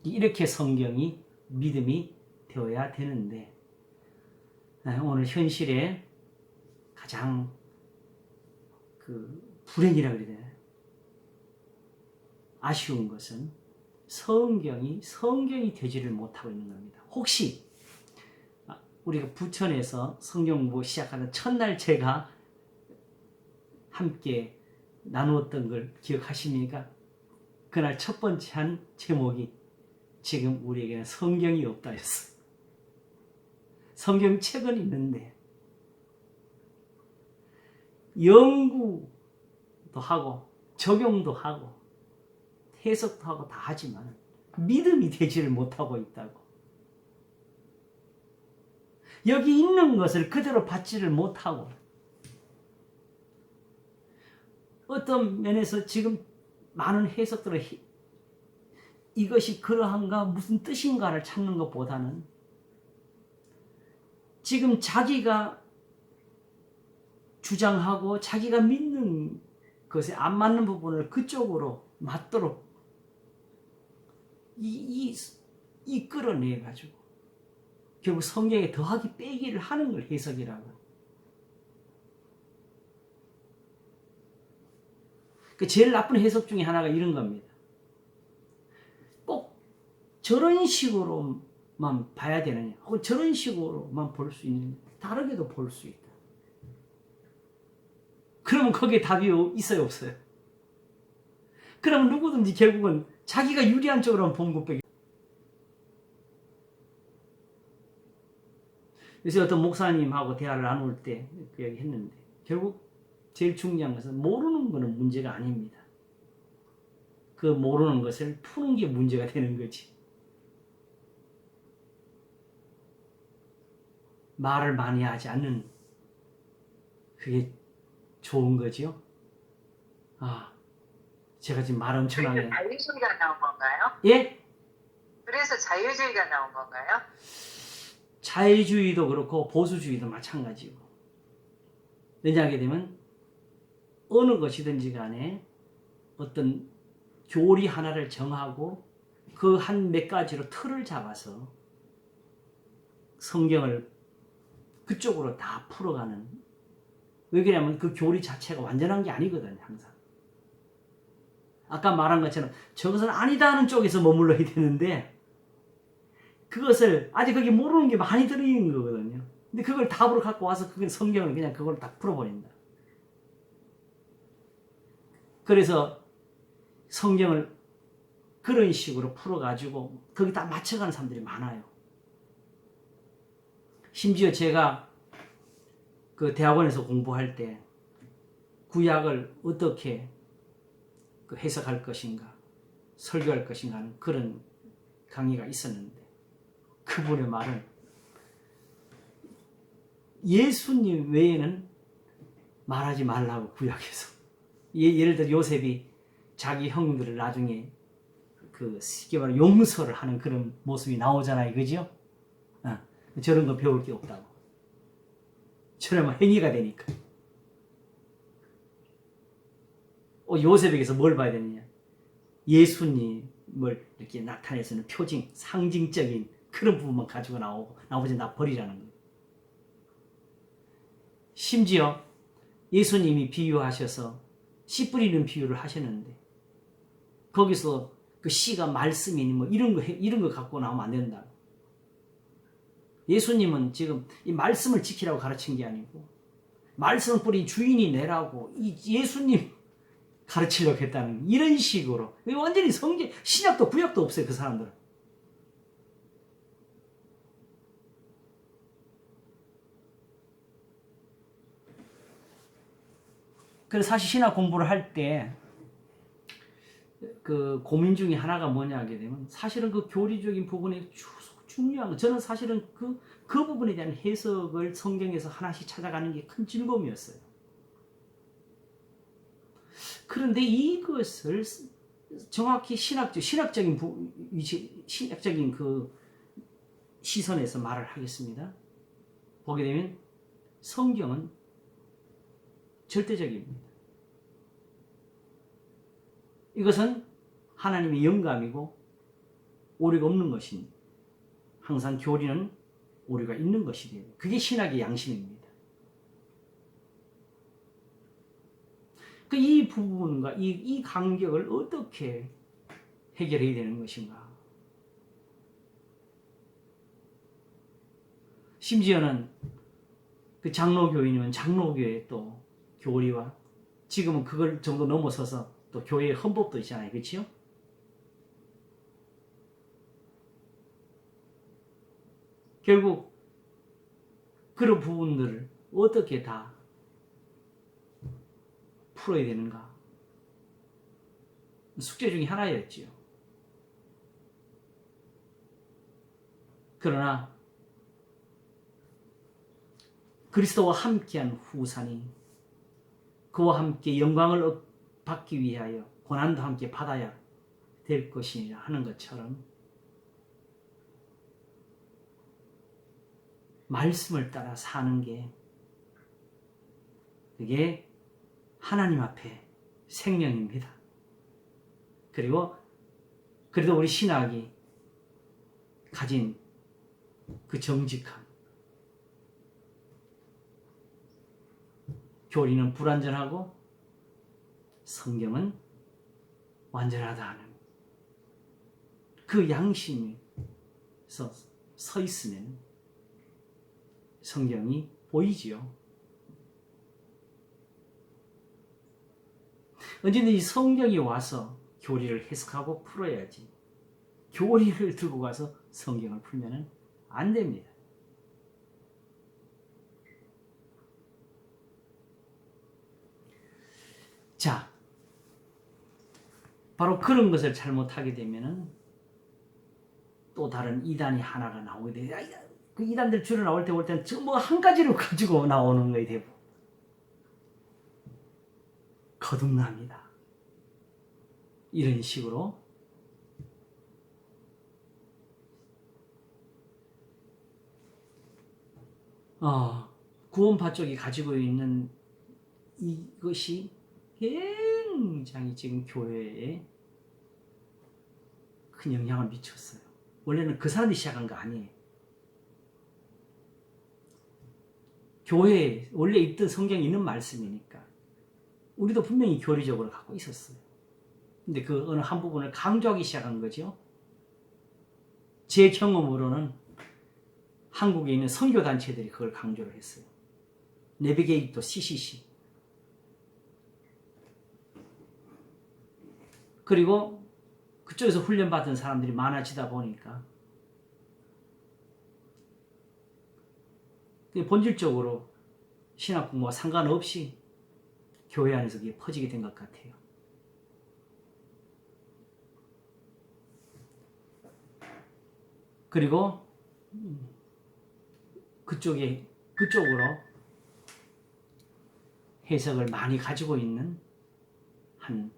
이렇게 성경이 믿음이 되어야 되는데, 오늘 현실에 가장 불행이라고 그래야 되나요? 아쉬운 것은 성경이 되지를 못하고 있는 겁니다. 혹시 우리가 부천에서 성경 공부 시작하는 첫날 제가 함께 나누었던 걸 기억하십니까? 그날 첫 번째 한 제목이 지금 우리에게는 성경이 없다였어요. 성경책은 있는데 연구도 하고 적용도 하고 해석도 하고 다 하지만 믿음이 되지를 못하고 있다고. 여기 있는 것을 그대로 받지를 못하고, 어떤 면에서 지금 많은 해석들을 이것이 그러한가 무슨 뜻인가를 찾는 것보다는 지금 자기가 주장하고 자기가 믿는 것에 안 맞는 부분을 그쪽으로 맞도록 끌어내 가지고 결국 성경에 더하기 빼기를 하는 걸 해석이라고. 그 제일 나쁜 해석 중에 하나가 이런 겁니다. 꼭 저런 식으로만 봐야 되느냐, 혹은 저런 식으로만 볼 수 있느냐, 다르게도 볼 수 있다. 그러면 거기에 답이 있어요, 없어요? 그러면 누구든지 결국은 자기가 유리한 쪽으로만 본 것밖에. 그래서 어떤 목사님하고 대화를 나눌 때 그 얘기 했는데, 결국 제일 중요한 것은 모르는 것은 문제가 아닙니다. 그 모르는 것을 푸는 게 문제가 되는 거지. 말을 많이 하지 않는 그게 좋은 거죠. 제가 지금 말 엄청나게. 달리 소리가 나온 건가요? 예? 그래서 자유주의가 나온 건가요? 자유주의도 그렇고 보수주의도 마찬가지고. 왜냐하게 되면 어느 것이든지 간에 어떤 교리 하나를 정하고 그 한 몇 가지로 틀을 잡아서 성경을 그쪽으로 다 풀어가는. 왜 그러냐면 그 교리 자체가 완전한 게 아니거든요. 항상. 아까 말한 것처럼 저것은 아니다 하는 쪽에서 머물러야 되는데 그것을 아직 거기 모르는 게 많이 들어있는 거거든요. 근데 그걸 답으로 갖고 와서 그게 성경을 그냥 그걸 다 풀어버린다. 그래서 성경을 그런 식으로 풀어가지고 거기 다 맞춰가는 사람들이 많아요. 심지어 제가 그 대학원에서 공부할 때 구약을 어떻게 그 해석할 것인가, 설교할 것인가 하는 그런 강의가 있었는데 그분의 말은 예수님 외에는 말하지 말라고 구약에서. 예를 들어 요셉이 자기 형들을 나중에 그 쉽게 말해 용서를 하는 그런 모습이 나오잖아요. 그죠? 저런 거 배울 게 없다고. 저러면 행위가 되니까. 요셉에게서 뭘 봐야 되느냐? 예수님을 이렇게 나타내서는 표징, 상징적인 그런 부분만 가지고 나오고 나머지는 다 버리라는 거예요. 심지어 예수님이 비유하셔서 씨 뿌리는 비유를 하셨는데 거기서 그 씨가 말씀이니 뭐 이런 거 갖고 나오면 안 된다. 예수님은 지금 이 말씀을 지키라고 가르친 게 아니고 말씀을 뿌린 주인이 내라고 이 예수님 가르치려고 했다는 이런 식으로. 완전히 성경, 신약도 구약도 없어요. 그 사람들은. 그래서 사실 신학 공부를 할 때 그 고민 중에 하나가 뭐냐 하게 되면 사실은 그 교리적인 부분에 중요한 거, 저는 사실은 그 부분에 대한 해석을 성경에서 하나씩 찾아가는 게 큰 즐거움이었어요. 그런데 이것을 정확히 신학적인 그 시선에서 말을 하겠습니다. 보게 되면 성경은 절대적입니다. 이것은 하나님의 영감이고 오류가 없는 것입니다. 항상 교리는 오류가 있는 것이 돼요. 그게 신학의 양심입니다. 이 부분과 이 간격을 어떻게 해결해야 되는 것인가. 심지어는 그 장로교인이면 장로교의 또 교리와 지금은 그걸 정도 넘어서서 또 교회의 헌법도 있잖아요. 그렇죠? 결국 그런 부분들을 어떻게 다 풀어야 되는가. 숙제 중에 하나였지요. 그러나 그리스도와 함께한 후산이 그와 함께 영광을 받기 위하여 고난도 함께 받아야 될 것이라 하는 것처럼 말씀을 따라 사는 게 그게 하나님 앞에 생명입니다. 그리고 그래도 우리 신학이 가진 그 정직함, 교리는 불완전하고 성경은 완전하다 하는 그 양심에서 서 있으면 성경이 보이지요. 언제든지 성경이 와서 교리를 해석하고 풀어야지. 교리를 들고 가서 성경을 풀면 안 됩니다. 자, 바로 그런 것을 잘못하게 되면은 또 다른 이단이 하나가 나오게 돼요. 그 이단들 주로 나올 때는 뭐 한 가지를 가지고 나오는 거예요, 대부분. 거듭납니다. 이런 식으로 구원파 쪽이 가지고 있는 이것이 굉장히 지금 교회에 큰 영향을 미쳤어요. 원래는 그 사람이 시작한 거 아니에요. 교회에 원래 있던 성경에 있는 말씀이니까 우리도 분명히 교리적으로 갖고 있었어요. 근데 그 어느 한 부분을 강조하기 시작한 거죠. 제 경험으로는 한국에 있는 선교단체들이 그걸 강조를 했어요. 내비게이터 CCC. 그리고 그쪽에서 훈련받은 사람들이 많아지다 보니까 본질적으로 신학 공부와 상관없이 교회 안에서 그게 퍼지게 된 것 같아요. 그리고 그쪽으로 해석을 많이 가지고 있는 한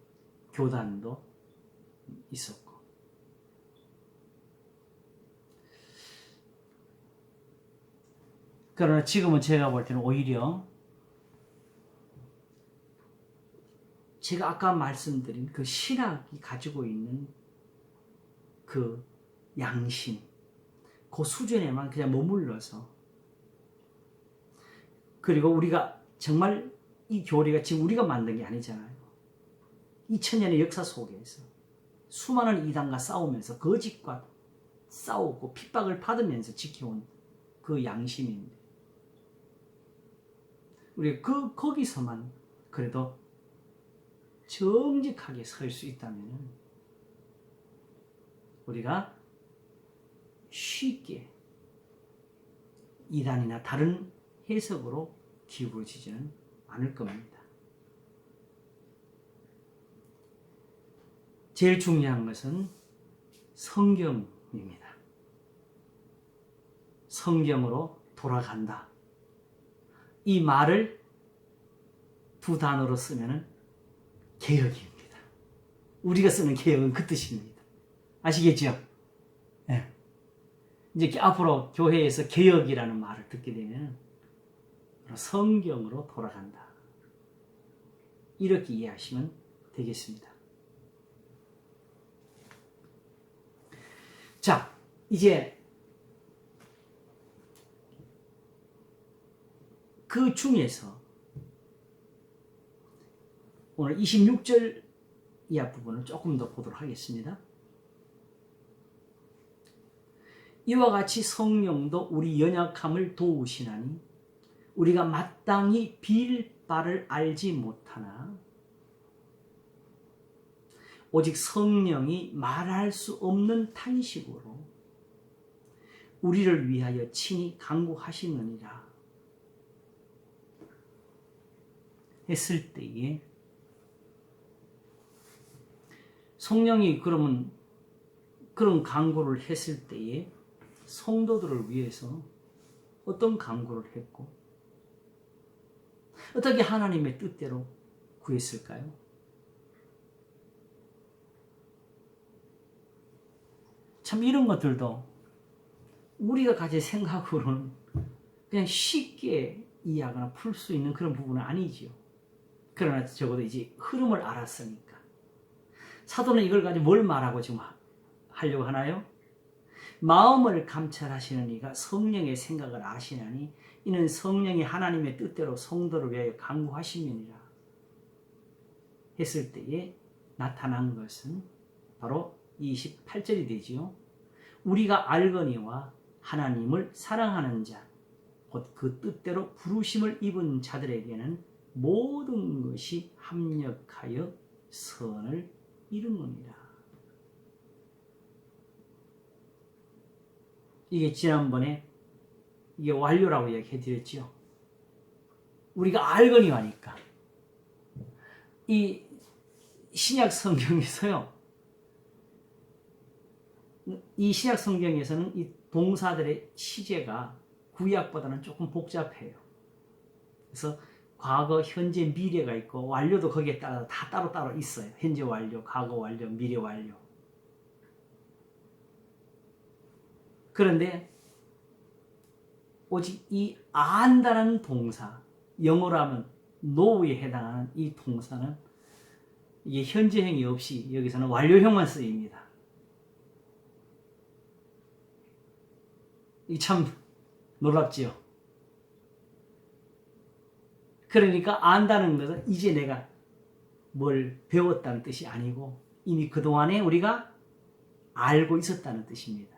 교단도 있었고, 그러나 지금은 제가 볼 때는 오히려 제가 아까 말씀드린 그 신학이 가지고 있는 그 양심, 그 수준에만 그냥 머물러서, 그리고 우리가 정말 이 교리가 지금 우리가 만든 게 아니잖아요. 2000년의 역사 속에서 수많은 이단과 싸우면서 거짓과 싸우고 핍박을 받으면서 지켜온 그 양심인데, 우리가 거기서만 그래도 정직하게 설 수 있다면 우리가 쉽게 이단이나 다른 해석으로 기울어지지는 않을 겁니다. 제일 중요한 것은 성경입니다. 성경으로 돌아간다. 이 말을 두 단어로 쓰면 개혁입니다. 우리가 쓰는 개혁은 그 뜻입니다. 아시겠죠? 네. 이제 앞으로 교회에서 개혁이라는 말을 듣게 되면 성경으로 돌아간다. 이렇게 이해하시면 되겠습니다. 자, 이제 그 중에서 오늘 26절 이하 부분을 조금 더 보도록 하겠습니다. 이와 같이 성령도 우리 연약함을 도우시나니 우리가 마땅히 빌 바를 알지 못하나 오직 성령이 말할 수 없는 탄식으로 우리를 위하여 친히 간구하시느니라 했을 때에, 성령이 그러면 그런 간구를 했을 때에 성도들을 위해서 어떤 간구를 했고 어떻게 하나님의 뜻대로 구했을까요? 참 이런 것들도 우리가 가진 생각으로는 그냥 쉽게 이해하거나 풀 수 있는 그런 부분은 아니지요. 그러나 적어도 이제 흐름을 알았으니까. 사도는 이걸 가지고 뭘 말하고 지금 하려고 하나요? 마음을 감찰하시는 이가 성령의 생각을 아시나니 이는 성령이 하나님의 뜻대로 성도를 위하여 간구하심이니라 했을 때에 나타난 것은 바로 28절이 되지요. 우리가 알거니와 하나님을 사랑하는 자, 곧 그 뜻대로 부르심을 입은 자들에게는 모든 것이 합력하여 선을 이루느니라. 이게 지난번에 이게 완료라고 이야기해 드렸죠. 우리가 알거니와 하니까 이 신약 성경에서요, 이 신약 성경에서는 이 동사들의 시제가 구약보다는 조금 복잡해요. 그래서 과거, 현재, 미래가 있고 완료도 거기에 따라 다 따로따로 있어요. 현재 완료, 과거 완료, 미래 완료. 그런데 오직 이 안다는 동사, 영어로 하면 know에 해당하는 이 동사는 이게 현재형이 없이 여기서는 완료형만 쓰입니다. 이 참 놀랍지요. 그러니까 안다는 것은 이제 내가 뭘 배웠다는 뜻이 아니고 이미 그동안에 우리가 알고 있었다는 뜻입니다.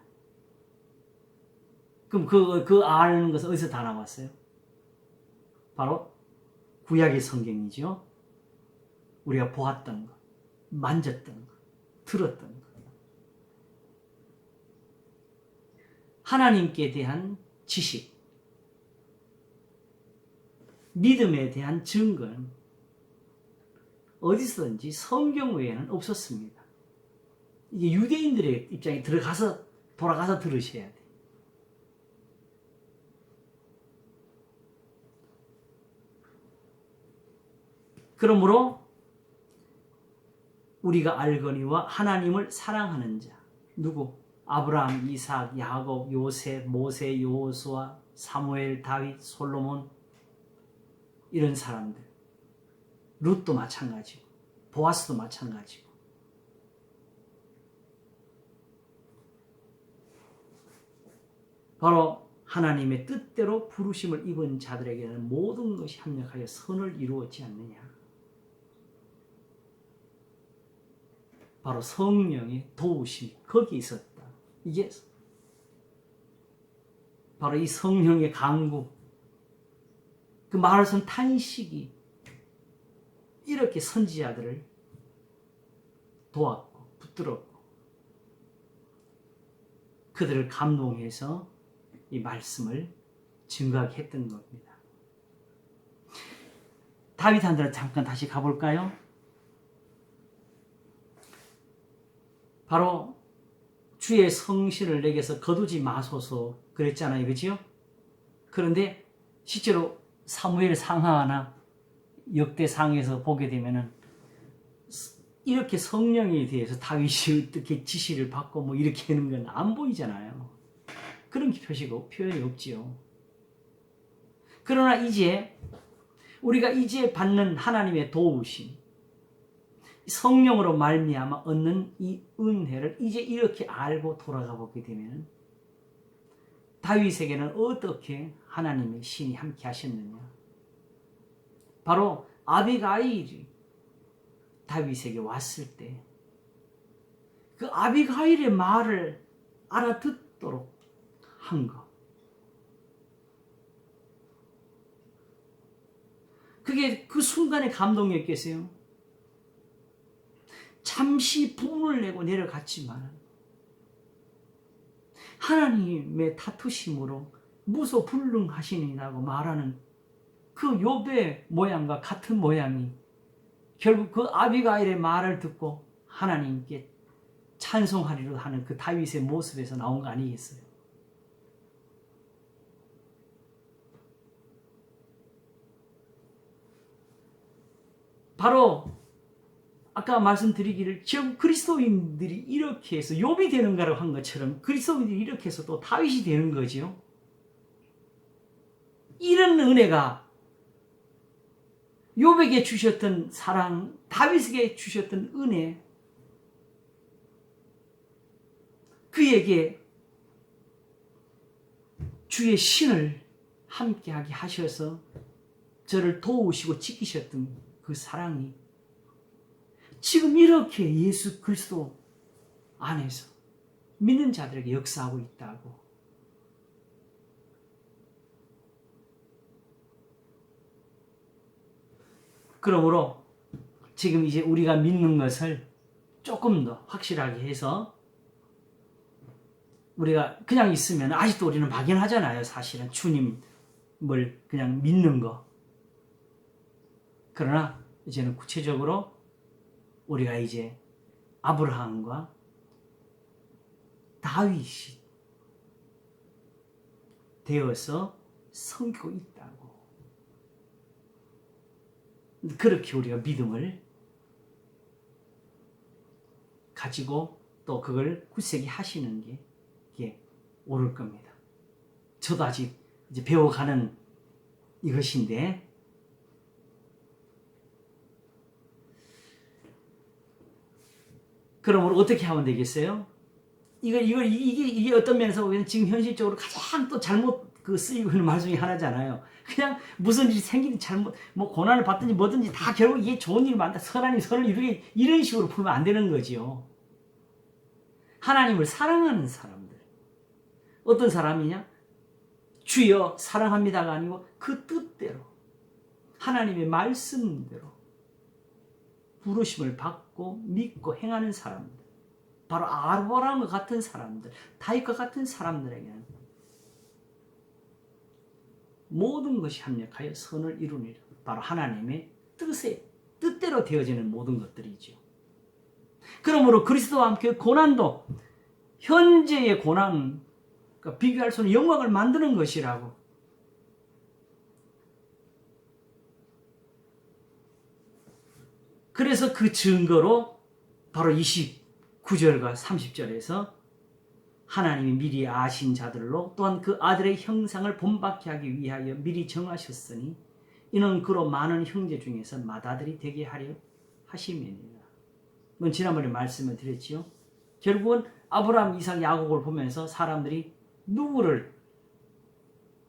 그럼 그 아는 것은 어디서 다 나왔어요? 바로 구약의 성경이죠. 우리가 보았던 것, 만졌던 것, 들었던 것. 하나님께 대한 지식, 믿음에 대한 증거는 어디서든지 성경 외에는 없었습니다. 이게 유대인들의 입장에 돌아가서 들으셔야 돼요. 그러므로 우리가 알거니와 하나님을 사랑하는 자, 누구? 아브라함, 이삭, 야곱, 요셉, 모세, 여호수아, 사무엘, 다윗, 솔로몬, 이런 사람들. 룻도 마찬가지고 보아스도 마찬가지고. 바로 하나님의 뜻대로 부르심을 입은 자들에게는 모든 것이 합력하여 선을 이루었지 않느냐. 바로 성령의 도우심이 거기에 있었다. 이게 바로 이 성령의 강구, 그 마라손 탄식이 이렇게 선지자들을 도왔고 붙들었고 그들을 감동해서 이 말씀을 증거하게 했던 겁니다. 다윗한테로 잠깐 다시 가볼까요? 바로 주의 성신을 내게서 거두지 마소서 그랬잖아요. 그렇죠? 그런데 실제로 사무엘 상하나 역대상에서 보게 되면은 이렇게 성령에 대해서 다윗이 어떻게 지시를 받고 뭐 이렇게 하는 건 안 보이잖아요. 그런 표현이 없지요. 그러나 이제 우리가 이제 받는 하나님의 도우심, 성령으로 말미암아 얻는 이 은혜를 이제 이렇게 알고 돌아가 보게 되면 다윗에게는 어떻게 하나님의 신이 함께 하셨느냐. 바로 아비가일이 다윗에게 왔을 때 그 아비가일의 말을 알아듣도록 한 것. 그게 그 순간의 감동이었겠어요. 잠시 분을 내고 내려갔지만 하나님의 다투심으로 무소불능하시니라고 말하는 그 욥의 모양과 같은 모양이 결국 그 아비가일의 말을 듣고 하나님께 찬송하리로 하는 그 다윗의 모습에서 나온 거 아니겠어요? 바로 아까 말씀드리기를 지금 그리스도인들이 이렇게 해서 욥이 되는가라고 한 것처럼 그리스도인들이 이렇게 해서 또 다윗이 되는 거죠. 이런 은혜가 욥에게 주셨던 사랑, 다윗에게 주셨던 은혜, 그에게 주의 신을 함께하게 하셔서 저를 도우시고 지키셨던 그 사랑이 지금 이렇게 예수 그리스도 안에서 믿는 자들에게 역사하고 있다고. 그러므로 지금 이제 우리가 믿는 것을 조금 더 확실하게 해서 우리가 그냥 있으면 아직도 우리는 막연하잖아요. 사실은 주님을 그냥 믿는 거. 그러나 이제는 구체적으로 우리가 이제 아브라함과 다윗이 되어서 섬기고 있다고. 그렇게 우리가 믿음을 가지고 또 그걸 굳세게 하시는 게 이게 옳을 겁니다. 저도 아직 이제 배워가는 이것인데, 그러므로 어떻게 하면 되겠어요? 이게 어떤 면에서 보면 지금 현실적으로 가장 또 잘못 쓰이고 있는 말 중에 하나잖아요. 그냥 무슨 일이 생기든 잘못, 뭐 고난을 받든지 뭐든지 다 결국 이게 좋은 일이 많다. 하나님 선을 이루게 이런 식으로 풀면 안 되는 거지요. 하나님을 사랑하는 사람들. 어떤 사람이냐? 주여 사랑합니다가 아니고 그 뜻대로, 하나님의 말씀대로 부르심을 받고 믿고 행하는 사람들. 바로 아브라함과 같은 사람들, 다윗과 같은 사람들에게는 모든 것이 합력하여 선을 이루니라. 바로 하나님의 뜻대로 되어지는 모든 것들이죠. 그러므로 그리스도와 함께 고난도 현재의 고난, 그러니까 비교할 수 없는 영광을 만드는 것이라고. 그래서 그 증거로 바로 29절과 30절에서 하나님이 미리 아신 자들로 또한 그 아들의 형상을 본받게 하기 위하여 미리 정하셨으니 이는 그로 많은 형제 중에서 맏아들이 되게 하려 하심이니라. 이건 지난번에 말씀을 드렸지요. 결국은 아브라함, 이삭, 야곱을 보면서 사람들이 누구를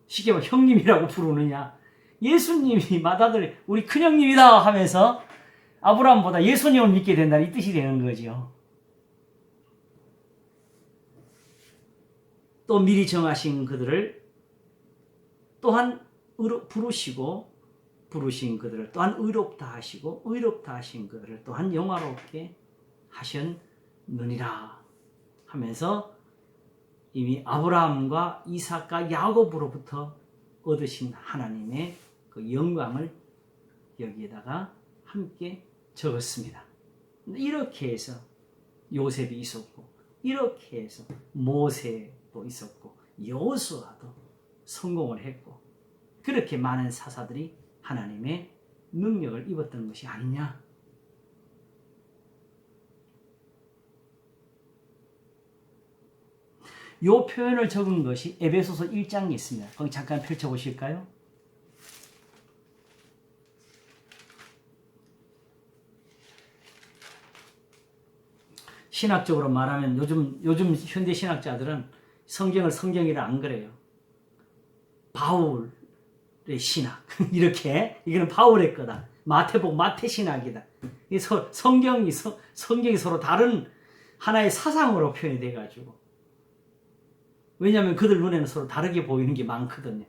쉽게 말하면 형님이라고 부르느냐, 예수님이 맏아들 우리 큰형님이다 하면서 아브라함보다 예수님을 믿게 된다, 이 뜻이 되는 거죠. 또 미리 정하신 그들을 또한 부르신 그들을 또한 의롭다 하시고 의롭다 하신 그들을 또한 영화롭게 하셨느니라 하면서 이미 아브라함과 이삭과 야곱으로부터 얻으신 하나님의 그 영광을 여기에다가 함께 적었습니다. 이렇게 해서 요셉이 있었고, 이렇게 해서 모세도 있었고, 여호수아도 성공을 했고, 그렇게 많은 사사들이 하나님의 능력을 입었던 것이 아니냐. 이 표현을 적은 것이 에베소서 1장에 있습니다. 거기 잠깐 펼쳐보실까요? 신학적으로 말하면 요즘 현대 신학자들은 성경을 성경이라 안 그래요. 바울의 신학 이렇게, 이거는 바울의 거다. 마태복 마태 신학이다. 성경이 서로 다른 하나의 사상으로 표현이 돼가지고, 왜냐하면 그들 눈에는 서로 다르게 보이는 게 많거든요.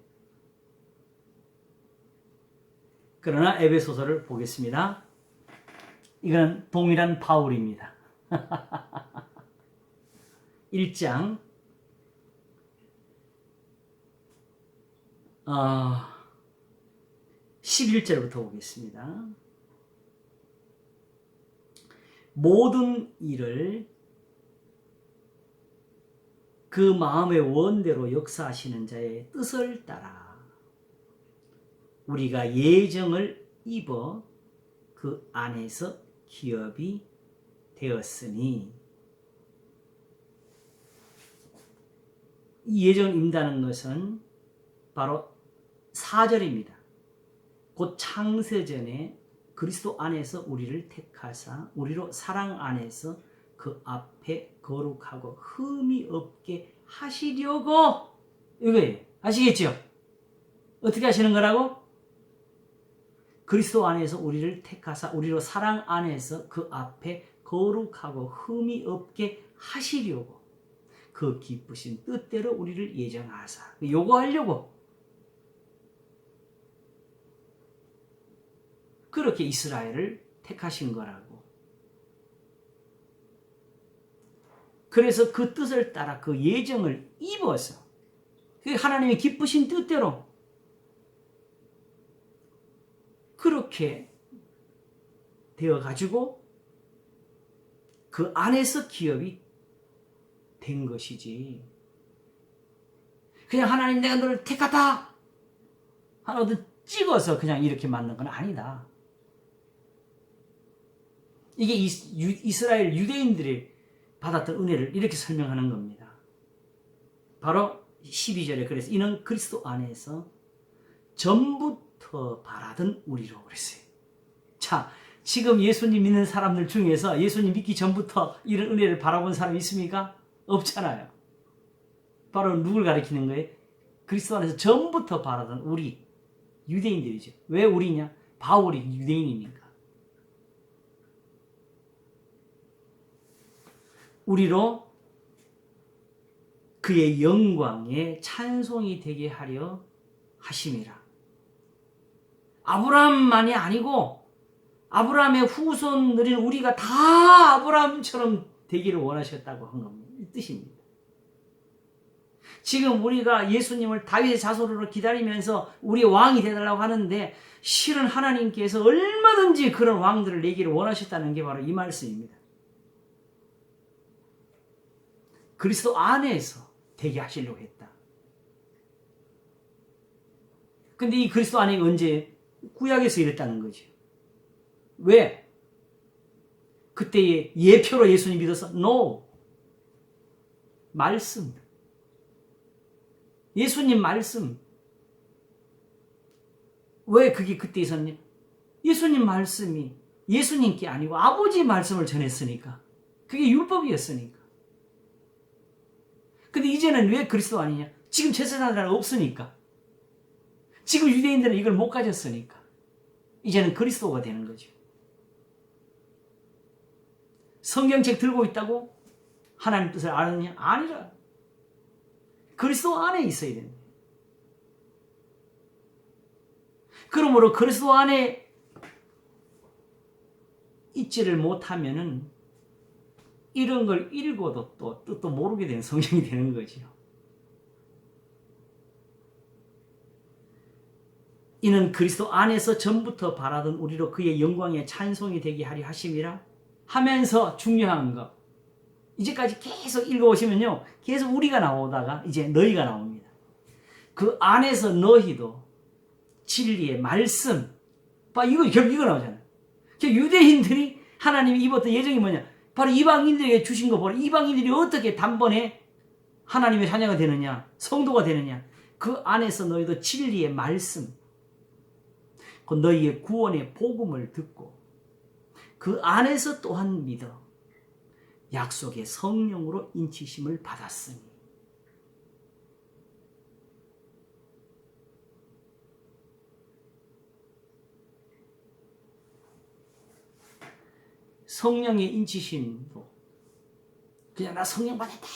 그러나 에베소서를 보겠습니다. 이건 동일한 바울입니다. 1장 11절부터 보겠습니다. 모든 일을 그 마음의 원대로 역사하시는 자의 뜻을 따라 우리가 예정을 입어 그 안에서 기업이 되었으니, 이 예정을 입는다는 것은 바로 4절입니다. 곧 창세전에 그리스도 안에서 우리를 택하사 우리로 사랑 안에서 그 앞에 거룩하고 흠이 없게 하시려고, 이거예요. 아시겠죠? 어떻게 하시는 거라고? 그리스도 안에서 우리를 택하사 우리로 사랑 안에서 그 앞에 거룩하고 흠이 없게 하시려고 그 기쁘신 뜻대로 우리를 예정하사, 요거 하려고 그렇게 이스라엘을 택하신 거라고. 그래서 그 뜻을 따라 그 예정을 입어서, 그 하나님의 기쁘신 뜻대로 그렇게 되어가지고 그 안에서 기업이 된 것이지, 그냥 하나님 내가 너를 택하다 하나 어디 찍어서 그냥 이렇게 만든 건 아니다. 이게 이스라엘 유대인들이 받았던 은혜를 이렇게 설명하는 겁니다. 바로 12절에 그래서 이는 그리스도 안에서 전부터 바라던 우리로 그랬어요. 자, 지금 예수님 믿는 사람들 중에서 예수님 믿기 전부터 이런 은혜를 바라본 사람이 있습니까? 없잖아요. 바로 누굴 가리키는 거예요? 그리스도 안에서 전부터 바라던 우리 유대인들이죠. 왜 우리냐? 바울이 유대인이니까. 우리로 그의 영광에 찬송이 되게 하려 하심이라. 아브라함만이 아니고 아브라함의 후손들인 우리가 다 아브라함처럼 되기를 원하셨다고 한 겁니다. 이 뜻입니다. 지금 우리가 예수님을 다윗의 자손으로 기다리면서 우리의 왕이 되달라고 하는데 실은 하나님께서 얼마든지 그런 왕들을 내기를 원하셨다는 게 바로 이 말씀입니다. 그리스도 안에서 되게 하시려고 했다. 근데 이 그리스도 안에 언제? 구약에서 이랬다는 거죠. 왜? 그때의 예표로 예수님 믿어서? No. 말씀. 예수님 말씀. 왜 그게 그때 있었냐? 예수님 말씀이 예수님께 아니고 아버지 말씀을 전했으니까. 그게 율법이었으니까. 근데 이제는 왜 그리스도 아니냐? 지금 제사장은 없으니까. 지금 유대인들은 이걸 못 가졌으니까. 이제는 그리스도가 되는 거죠. 성경책 들고 있다고 하나님 뜻을 아느냐? 아니라. 그리스도 안에 있어야 됩니다. 그러므로 그리스도 안에 있지를 못하면은 이런 걸 읽어도 또 뜻도 모르게 되는 성경이 되는 거지요. 이는 그리스도 안에서 전부터 바라던 우리로 그의 영광에 찬송이 되게 하려 하심이라 하면서 중요한 거. 이제까지 계속 읽어오시면요. 계속 우리가 나오다가 이제 너희가 나옵니다. 그 안에서 너희도 진리의 말씀. 결국 이거 나오잖아요. 유대인들이 하나님이 입었던 예정이 뭐냐? 바로 이방인들에게 주신 거 보라. 이방인들이 어떻게 단번에 하나님의 자녀가 되느냐? 성도가 되느냐? 그 안에서 너희도 진리의 말씀. 그 너희의 구원의 복음을 듣고 그 안에서 또한 믿어 약속의 성령으로 인치심을 받았으니. 성령의 인치심도 그냥 나 성령 받았다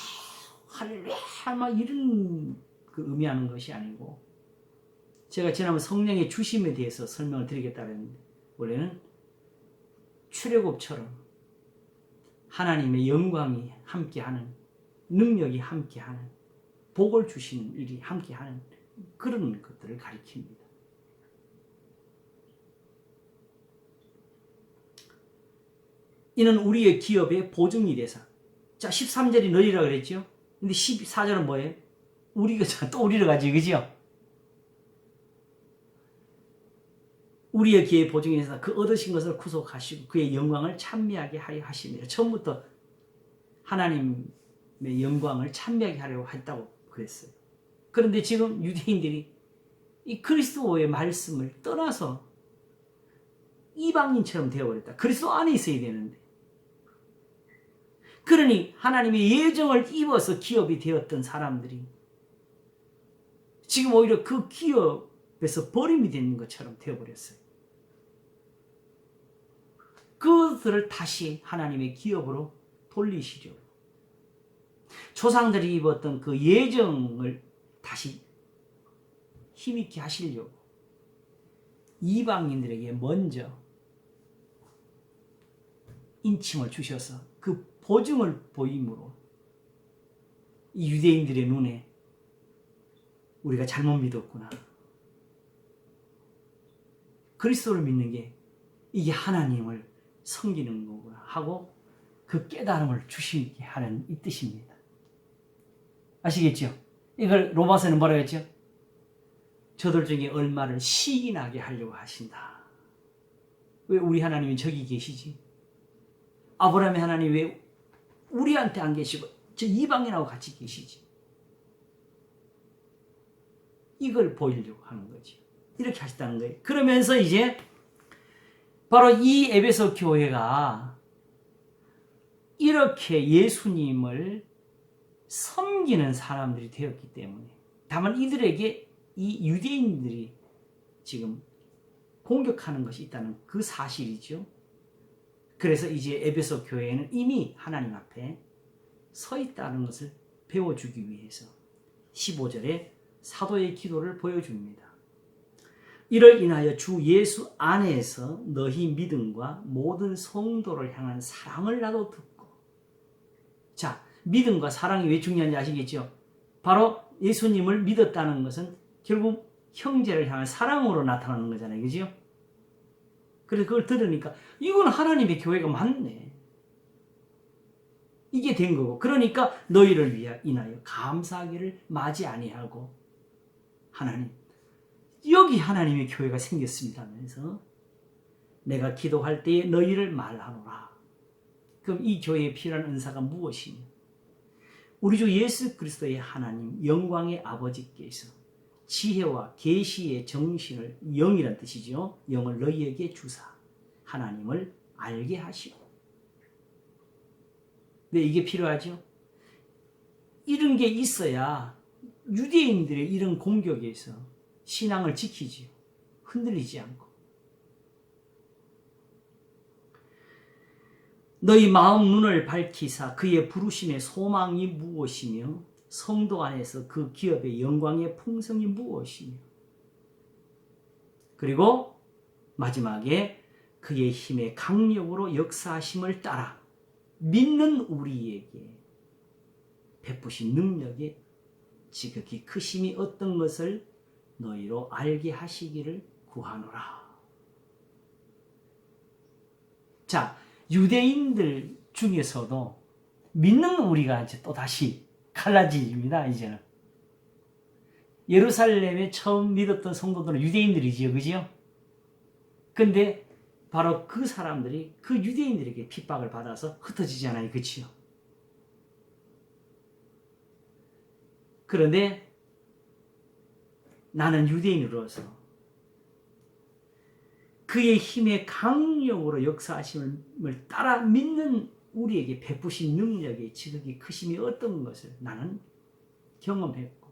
할렐루야 막 이런 그 의미하는 것이 아니고, 제가 지난번 성령의 주심에 대해서 설명을 드리겠다고 했는데 원래는 출애굽처럼 하나님의 영광이 함께하는, 능력이 함께하는, 복을 주시는 일이 함께하는 그런 것들을 가리킵니다. 이는 우리의 기업의 보증이 되사. 자, 13절이 너희라 그랬죠? 근데 14절은 뭐예요? 우리가 또 우리를 가지고, 그죠? 우리의 기업의 보증이 되사 그 얻으신 것을 구속하시고 그의 영광을 찬미하게 하려 하십니다. 처음부터 하나님의 영광을 찬미하게 하려고 했다고 그랬어요. 그런데 지금 유대인들이 이 그리스도의 말씀을 떠나서 이방인처럼 되어버렸다. 그리스도 안에 있어야 되는데. 그러니 하나님의 예정을 입어서 기업이 되었던 사람들이 지금 오히려 그 기업에서 버림이 되는 것처럼 되어버렸어요. 그들을 다시 하나님의 기업으로 돌리시려고, 조상들이 입었던 그 예정을 다시 힘있게 하시려고 이방인들에게 먼저 인침을 주셔서 그 보증을 보임으로 이 유대인들의 눈에 우리가 잘못 믿었구나, 그리스도를 믿는 게 이게 하나님을 섬기는 거구나 하고 그 깨달음을 주시게 하는 이 뜻입니다. 아시겠죠? 이걸 로마서는 뭐라고 했죠? 저들 중에 얼마를 시인하게 하려고 하신다. 왜 우리 하나님이 저기 계시지? 아브라함의 하나님 왜 우리한테 안 계시고 저 이방인하고 같이 계시지? 이걸 보이려고 하는 거죠. 이렇게 하셨다는 거예요. 그러면서 이제 바로 이 에베소 교회가 이렇게 예수님을 섬기는 사람들이 되었기 때문에, 다만 이들에게 이 유대인들이 지금 공격하는 것이 있다는 그 사실이죠. 그래서 이제 에베소 교회는 이미 하나님 앞에 서 있다는 것을 배워주기 위해서 15절에 사도의 기도를 보여줍니다. 이를 인하여 주 예수 안에서 너희 믿음과 모든 성도를 향한 사랑을 나도 듣고. 자, 믿음과 사랑이 왜 중요한지 아시겠죠? 바로 예수님을 믿었다는 것은 결국 형제를 향한 사랑으로 나타나는 거잖아요. 그죠? 그래서 그걸 들으니까 이건 하나님의 교회가 맞네. 이게 된 거고. 그러니까 너희를 인하여 감사하기를 마지 아니하고, 하나님, 여기 하나님의 교회가 생겼습니다 하면서 내가 기도할 때에 너희를 말하노라. 그럼 이 교회에 필요한 은사가 무엇이냐? 우리 주 예수 그리스도의 하나님 영광의 아버지께서 지혜와 계시의 정신을, 영이란 뜻이죠. 영을 너희에게 주사 하나님을 알게 하시고. 네, 이게 필요하죠. 이런 게 있어야 유대인들의 이런 공격에서 신앙을 지키지요. 흔들리지 않고. 너희 마음 눈을 밝히사 그의 부르심의 소망이 무엇이며 성도 안에서 그 기업의 영광의 풍성이 무엇이며, 그리고 마지막에 그의 힘의 강력으로 역사하심을 따라 믿는 우리에게 베푸신 능력의 지극히 크심이 어떤 것을 너희로 알게 하시기를 구하노라. 자, 유대인들 중에서도 믿는 우리가 이제 또 다시 갈라집니다. 이제는 예루살렘에 처음 믿었던 성도들은 유대인들이지요, 그죠? 근데 바로 그 사람들이 그 유대인들에게 핍박을 받아서 흩어지잖아요, 그치요? 그런데 나는 유대인으로서 그의 힘의 강력으로 역사하심을 따라 믿는 우리에게 베푸신 능력의 지극히 크심이 어떤 것을 나는 경험했고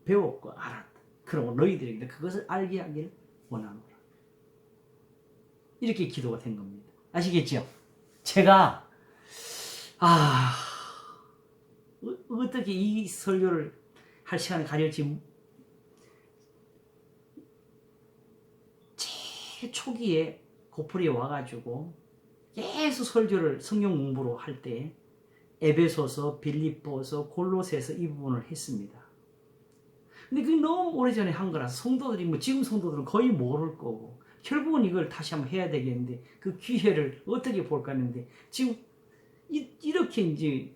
배웠고 알았다. 그러고 너희들에게 그것을 알게 하기를 원하노라. 이렇게 기도가 된 겁니다. 아시겠죠? 제가 어떻게 이 설교를 할 시간을 가질지, 제일 초기에 고프리에 와가지고 계속 설교를 성경 공부로 할 때 에베소서, 빌립보서, 골로새서 이 부분을 했습니다. 근데 그게 너무 오래전에 한 거라서 성도들이 지금 성도들은 거의 모를 거고, 결국은 이걸 다시 한번 해야 되겠는데 그 기회를 어떻게 볼까 했는데 지금 이렇게 이제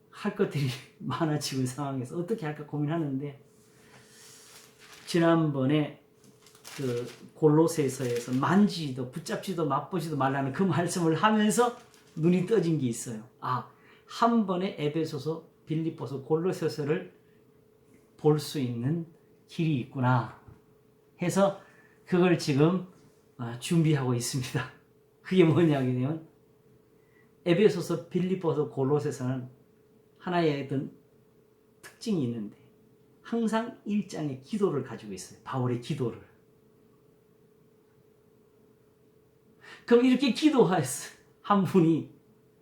할 것들이 많아지고 있는 상황에서 어떻게 할까 고민하는데, 지난번에 골로새서에서 만지도 붙잡지도 맛보지도 말라는 그 말씀을 하면서 눈이 떠진 게 있어요. 한 번에 에베소서, 빌립보서, 골로새서를 볼 수 있는 길이 있구나 해서 그걸 지금 준비하고 있습니다. 그게 뭐냐면 에베소서, 빌립보서, 골로새서는 하나의 어떤 특징이 있는데 항상 일장의 기도를 가지고 있어요. 바울의 기도를. 그럼 이렇게 기도한 분이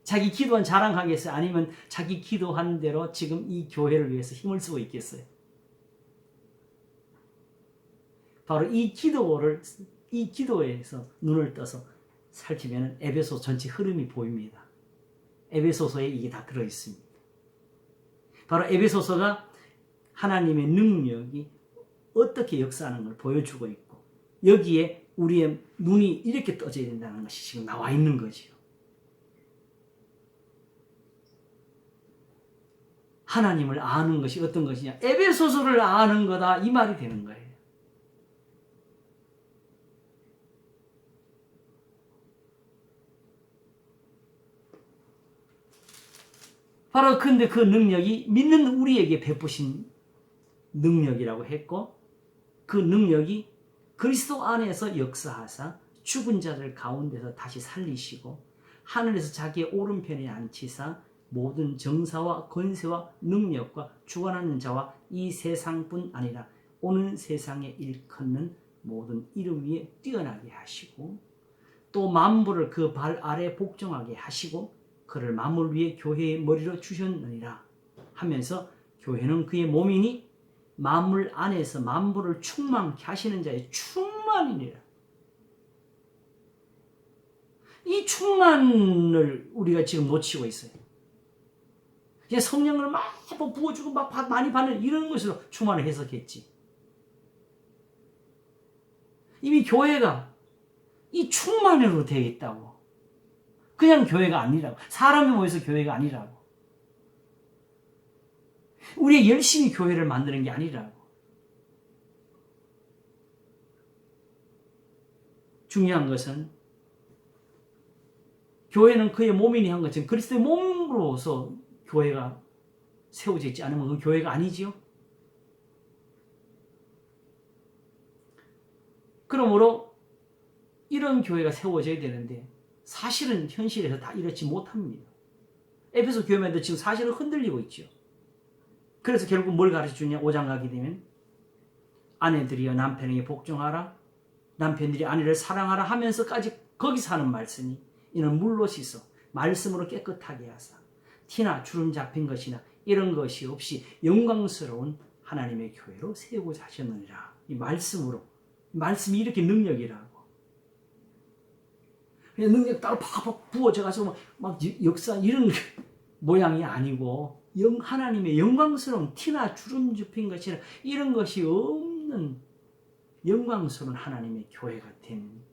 자기 기도한 자랑하겠어요? 아니면 자기 기도한 대로 지금 이 교회를 위해서 힘을 쓰고 있겠어요? 바로 이 기도에서 눈을 떠서 살피면 에베소 전체 흐름이 보입니다. 에베소서에 이게 다 들어있습니다. 바로 에베소서가 하나님의 능력이 어떻게 역사하는 걸 보여주고 있고, 여기에 우리의 눈이 이렇게 떠져야 된다는 것이 지금 나와 있는 거죠. 하나님을 아는 것이 어떤 것이냐? 에베소서를 아는 거다, 이 말이 되는 거예요. 바로 근데 그 능력이 믿는 우리에게 베푸신 능력이라고 했고 그 능력이 그리스도 안에서 역사하사 죽은 자들 가운데서 다시 살리시고 하늘에서 자기의 오른편에 앉히사 모든 정사와 권세와 능력과 주관하는 자와 이 세상뿐 아니라 오는 세상에 일컫는 모든 이름 위에 뛰어나게 하시고 또 만물을 그 발 아래 복종하게 하시고 그를 만물 위에 교회의 머리로 주셨느니라 하면서 교회는 그의 몸이니 만물 안에서 만물을 충만케 하시는 자의 충만이니라. 이 충만을 우리가 지금 놓치고 있어요. 성령을 막 부어주고 막 많이 받는 이런 것으로 충만을 해석했지. 이미 교회가 이 충만으로 되어 있다고. 그냥 교회가 아니라고. 사람이 모여서 교회가 아니라고. 우리가 열심히 교회를 만드는 게 아니라고. 중요한 것은 교회는 그의 몸이니 한 것처럼 그리스도의 몸으로서 교회가 세워져 있지 않으면 그건 교회가 아니지요. 그러므로 이런 교회가 세워져야 되는데 사실은 현실에서 다 이렇지 못합니다. 에베소 교회만도 지금 사실은 흔들리고 있죠. 그래서 결국 뭘 가르쳐주냐? 5장 가게 되면 아내들이여 남편에게 복종하라, 남편들이 아내를 사랑하라 하면서까지 거기서 하는 말씀이 이는 물로 씻어 말씀으로 깨끗하게 하사 티나 주름 잡힌 것이나 이런 것이 없이 영광스러운 하나님의 교회로 세우고자 하셨느니라. 이 말씀으로, 말씀이 이렇게 능력이라고. 능력 따로 팍팍 부어져가지고 막 역사 이런 모양이 아니고 하나님의 영광스러운 티나 주름 잡힌 것이나 이런 것이 없는 영광스러운 하나님의 교회가 된,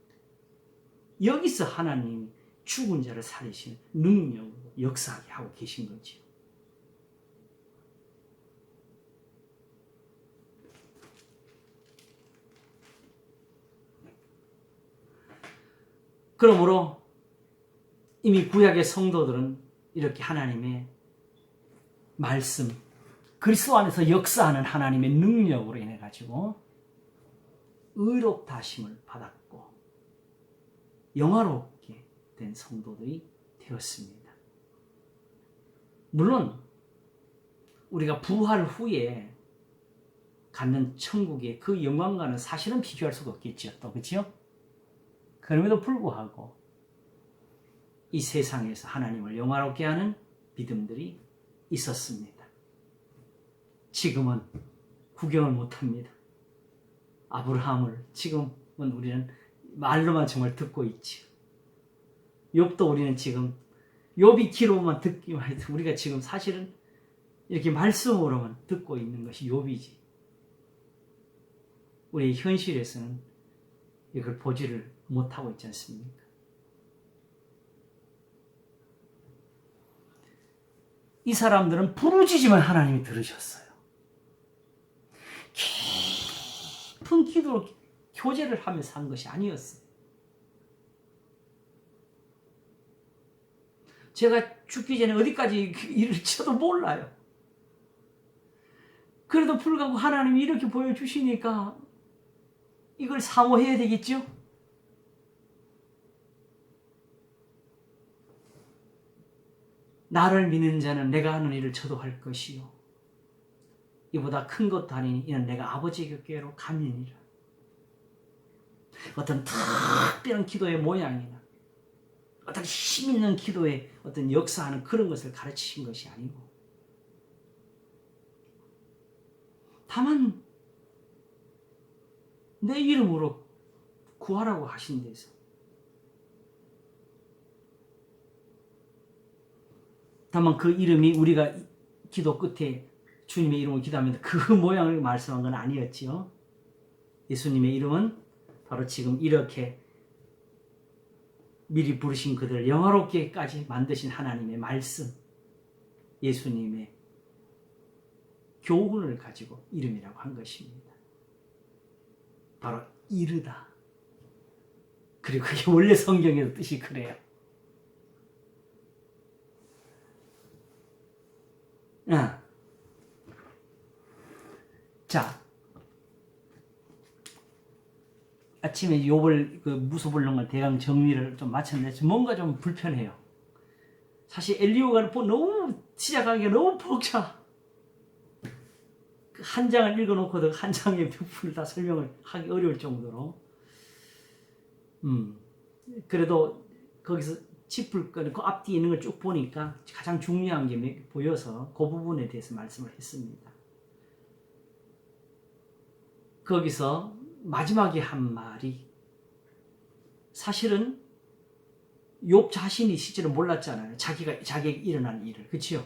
여기서 하나님이 죽은 자를 살리시는 능력으로 역사하게 하고 계신 거죠. 그러므로 이미 구약의 성도들은 이렇게 하나님의 말씀, 그리스도 안에서 역사하는 하나님의 능력으로 인해 가지고 의롭다 하심을 받았고 영화롭게 된 성도들이 되었습니다. 물론 우리가 부활 후에 갖는 천국의 그 영광과는 사실은 비교할 수가 없겠죠. 또 그렇죠? 그럼에도 불구하고 이 세상에서 하나님을 영화롭게 하는 믿음들이 있었습니다. 지금은 구경을 못합니다. 아브라함을 지금은 우리는 말로만 정말 듣고 있죠. 욥도 우리는 지금 욥이 기로만 듣기만 해도 우리가 지금 사실은 이렇게 말씀으로만 듣고 있는 것이 욥이지. 우리 현실에서는 이걸 보지를 못하고 있지 않습니까? 이 사람들은 부르짖으면 하나님이 들으셨어요. 깊은 기도로 교제를 하면서 한 것이 아니었어요. 제가 죽기 전에 어디까지 이를지도 몰라요. 그래도 불구하고 하나님이 이렇게 보여주시니까 이걸 사모해야 되겠죠? 나를 믿는 자는 내가 하는 일을 저도 할 것이요 이보다 큰 것도 아니니 이는 내가 아버지 곁께로 가느니라. 어떤 특별한 기도의 모양이나 어떤 힘 있는 기도의 어떤 역사하는 그런 것을 가르치신 것이 아니고 다만 내 이름으로 구하라고 하신 데서 다만 그 이름이 우리가 기도 끝에 주님의 이름을 기도하면 그 모양을 말씀한 건 아니었지요. 예수님의 이름은 바로 지금 이렇게 미리 부르신 그들을 영화롭게까지 만드신 하나님의 말씀, 예수님의 교훈을 가지고 이름이라고 한 것입니다. 바로 이르다. 그리고 그게 원래 성경의 뜻이 그래요. 자, 아침에 욥을 그 무소불능을 대강 정리를 좀 마쳤는데 뭔가 좀 불편해요. 사실 엘리후가 너무 시작하기가 너무 벅차. 한 장을 읽어놓고도 한 장의 부분을 다 설명을 하기 어려울 정도로. 그래도 거기서 짚을 그 앞뒤에 있는 걸 쭉 보니까 가장 중요한 게 보여서 그 부분에 대해서 말씀을 했습니다. 거기서 마지막에 한 말이 사실은 욥 자신이 실제로 몰랐잖아요. 자기에게 일어난 일을. 그치요?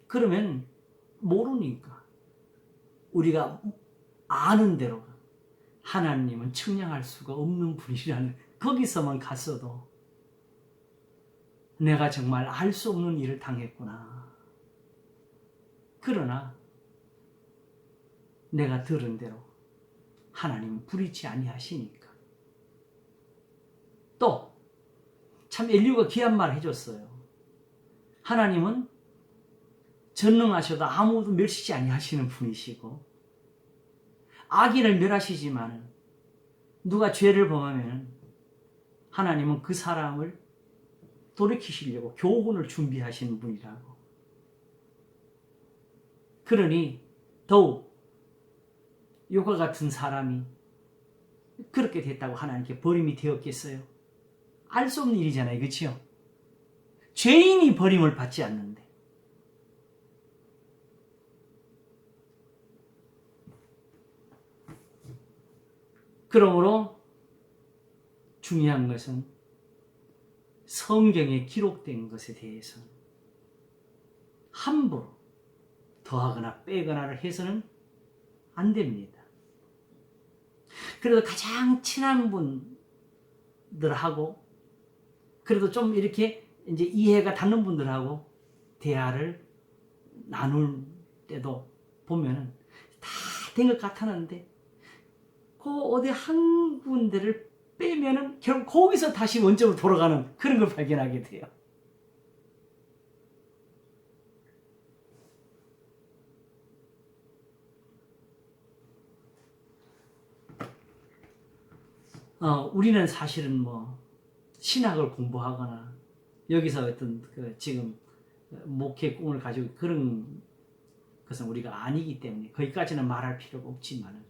그러면 모르니까 우리가 아는 대로 하나님은 측량할 수가 없는 분이라는 거기서만 갔어도 내가 정말 알 수 없는 일을 당했구나. 그러나 내가 들은 대로 하나님은 불의치 아니하시니까. 또 참 엘리후가 귀한 말 해줬어요. 하나님은 전능하셔도 아무도 멸시지 아니하시는 분이시고 악인을 멸하시지만 누가 죄를 범하면 하나님은 그 사람을 돌이키시려고 교훈을 준비하시는 분이라고. 그러니 더욱 욥과 같은 사람이 그렇게 됐다고 하나님께 버림이 되었겠어요? 알 수 없는 일이잖아요. 그렇죠? 죄인이 버림을 받지 않는데. 그러므로 중요한 것은 성경에 기록된 것에 대해서 함부로 더하거나 빼거나를 해서는 안 됩니다. 그래도 가장 친한 분들하고 그래도 좀 이렇게 이제 이해가 닿는 분들하고 대화를 나눌 때도 보면은 다 된 것 같았는데 그 어디 한 군데를 빼면은 결국 거기서 다시 원점으로 돌아가는 그런 걸 발견하게 돼요. 우리는 사실은 뭐 신학을 공부하거나 여기서 어떤 지금 목회 꿈을 가지고 그런 것은 우리가 아니기 때문에 거기까지는 말할 필요가 없지만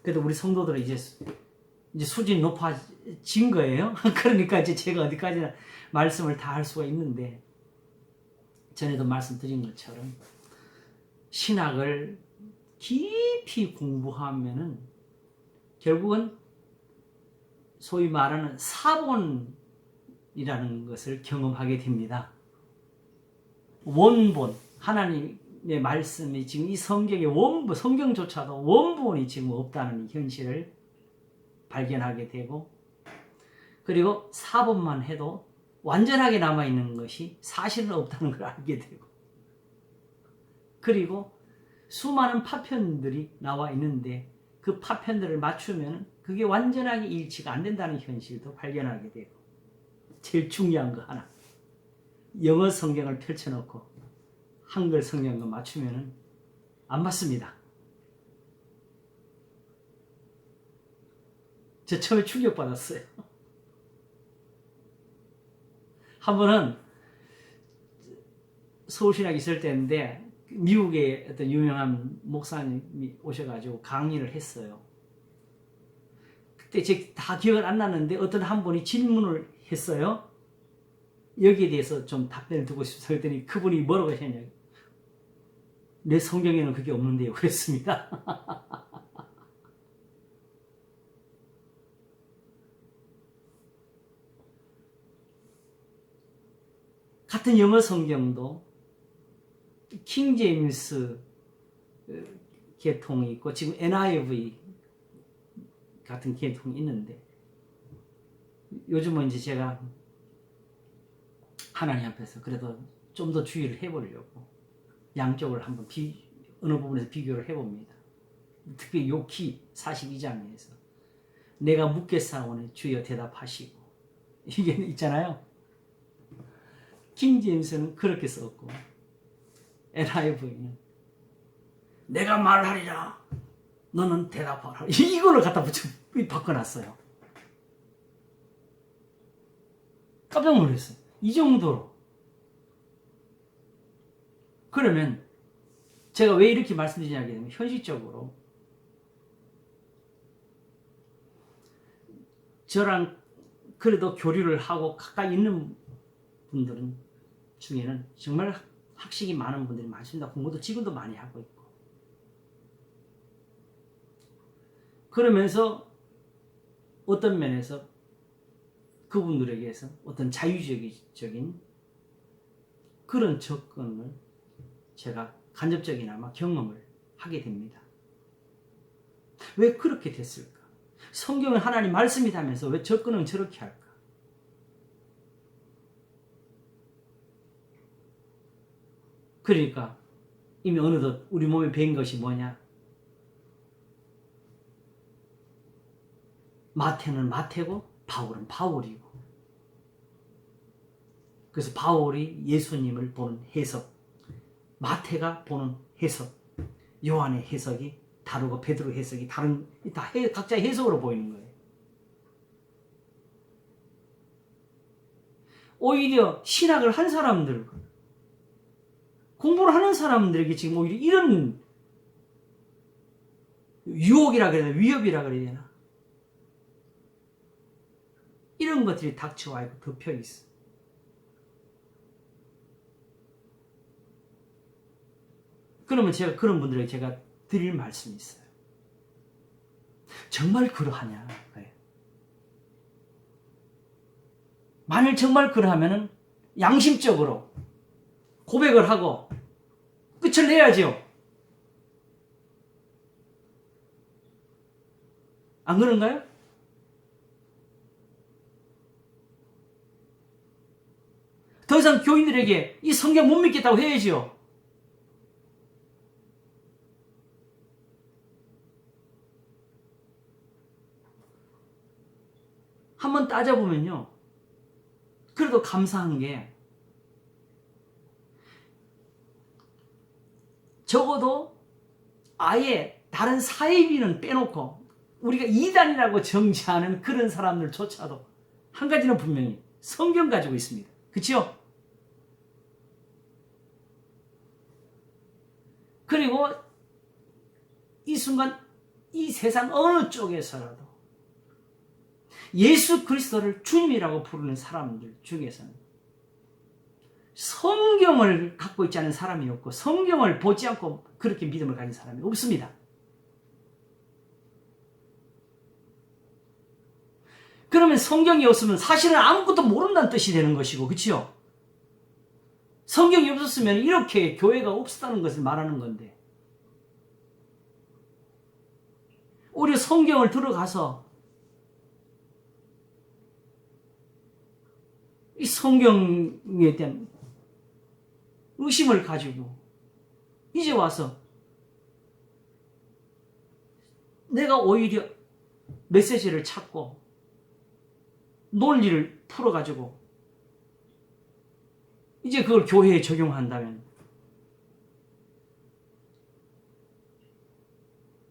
그래도 우리 성도들은 이제 수준이 높아진 거예요. 그러니까 이제 제가 어디까지나 말씀을 다 할 수가 있는데 전에도 말씀드린 것처럼 신학을 깊이 공부하면은 결국은 소위 말하는 사본이라는 것을 경험하게 됩니다. 원본, 하나님의 말씀이 지금 이 성경의 원본, 성경조차도 원본이 지금 없다는 현실을 발견하게 되고, 그리고 사본만 해도 완전하게 남아있는 것이 사실은 없다는 걸 알게 되고, 그리고 수많은 파편들이 나와 있는데 그 파편들을 맞추면 그게 완전하게 일치가 안 된다는 현실도 발견하게 되고, 제일 중요한 거 하나, 영어 성경을 펼쳐놓고 한글 성경과 맞추면 안 맞습니다. 저 처음에 충격받았어요. 한 번은 서울신학에 있을 때인데 미국의 어떤 유명한 목사님이 오셔가지고 강의를 했어요. 그때 제가 다 기억은 안 났는데 어떤 한 분이 질문을 했어요. 여기에 대해서 좀 답변을 두고 싶어서 그랬더니 그분이 뭐라고 하셨냐고. 내 성경에는 그게 없는데요. 그랬습니다. 같은 영어 성경도 킹 제임스 계통이 있고 지금 NIV 같은 계통이 있는데 요즘은 이제 제가 하나님 앞에서 그래도 좀 더 주의를 해보려고 양쪽을 한번 어느 부분에서 비교를 해봅니다. 특히 욥기 42장에서 내가 묻겠사오니 주여 대답하시고 이게 있잖아요. 킹 제임스는 그렇게 썼고 NIV는 내가 말하리라. 너는 대답하라. 이거를 갖다 바꿔놨어요. 깜짝 놀랐어요. 이 정도로. 그러면 제가 왜 이렇게 말씀드리냐면 현실적으로 저랑 그래도 교류를 하고 가까이 있는 분들은 중에는 정말 학식이 많은 분들이 많습니다. 공부도 지금도 많이 하고 있고. 그러면서 어떤 면에서 그분들에게서 어떤 자유적인 그런 접근을 제가 간접적이나마 경험을 하게 됩니다. 왜 그렇게 됐을까? 성경은 하나님 말씀이라면서 왜 접근은 저렇게 할까? 그러니까 이미 어느덧 우리 몸에 배인 것이 뭐냐? 마태는 마태고 바울은 바울이고. 그래서 바울이 예수님을 보는 해석, 마태가 보는 해석, 요한의 해석이 다르고 베드로 해석이 다른, 다 각자의 해석으로 보이는 거예요. 오히려 신학을 한 사람들, 공부를 하는 사람들에게 지금 오히려 이런 유혹이라 그래야 되나, 위협이라 그래야 되나, 이런 것들이 닥쳐와 있고 덮여 있어. 그러면 제가 그런 분들에게 제가 드릴 말씀이 있어요. 정말 그러하냐? 만일 정말 그러하면은 양심적으로 고백을 하고 끝을 내야죠. 안 그런가요? 더 이상 교인들에게 이 성경 못 믿겠다고 해야죠. 한번 따져보면요. 그래도 감사한 게 적어도 아예 다른 사이비는 빼놓고 우리가 이단이라고 정지하는 그런 사람들조차도 한 가지는 분명히 성경 가지고 있습니다. 그렇죠? 그리고 이 순간 이 세상 어느 쪽에서라도 예수 그리스도를 주님이라고 부르는 사람들 중에서는 성경을 갖고 있지 않은 사람이 없고 성경을 보지 않고 그렇게 믿음을 가진 사람이 없습니다. 그러면 성경이 없으면 사실은 아무것도 모른다는 뜻이 되는 것이고, 그렇죠? 성경이 없었으면 이렇게 교회가 없었다는 것을 말하는 건데, 오히려 성경을 들어가서 이 성경에 대한 의심을 가지고 이제 와서 내가 오히려 메시지를 찾고 논리를 풀어가지고 이제 그걸 교회에 적용한다면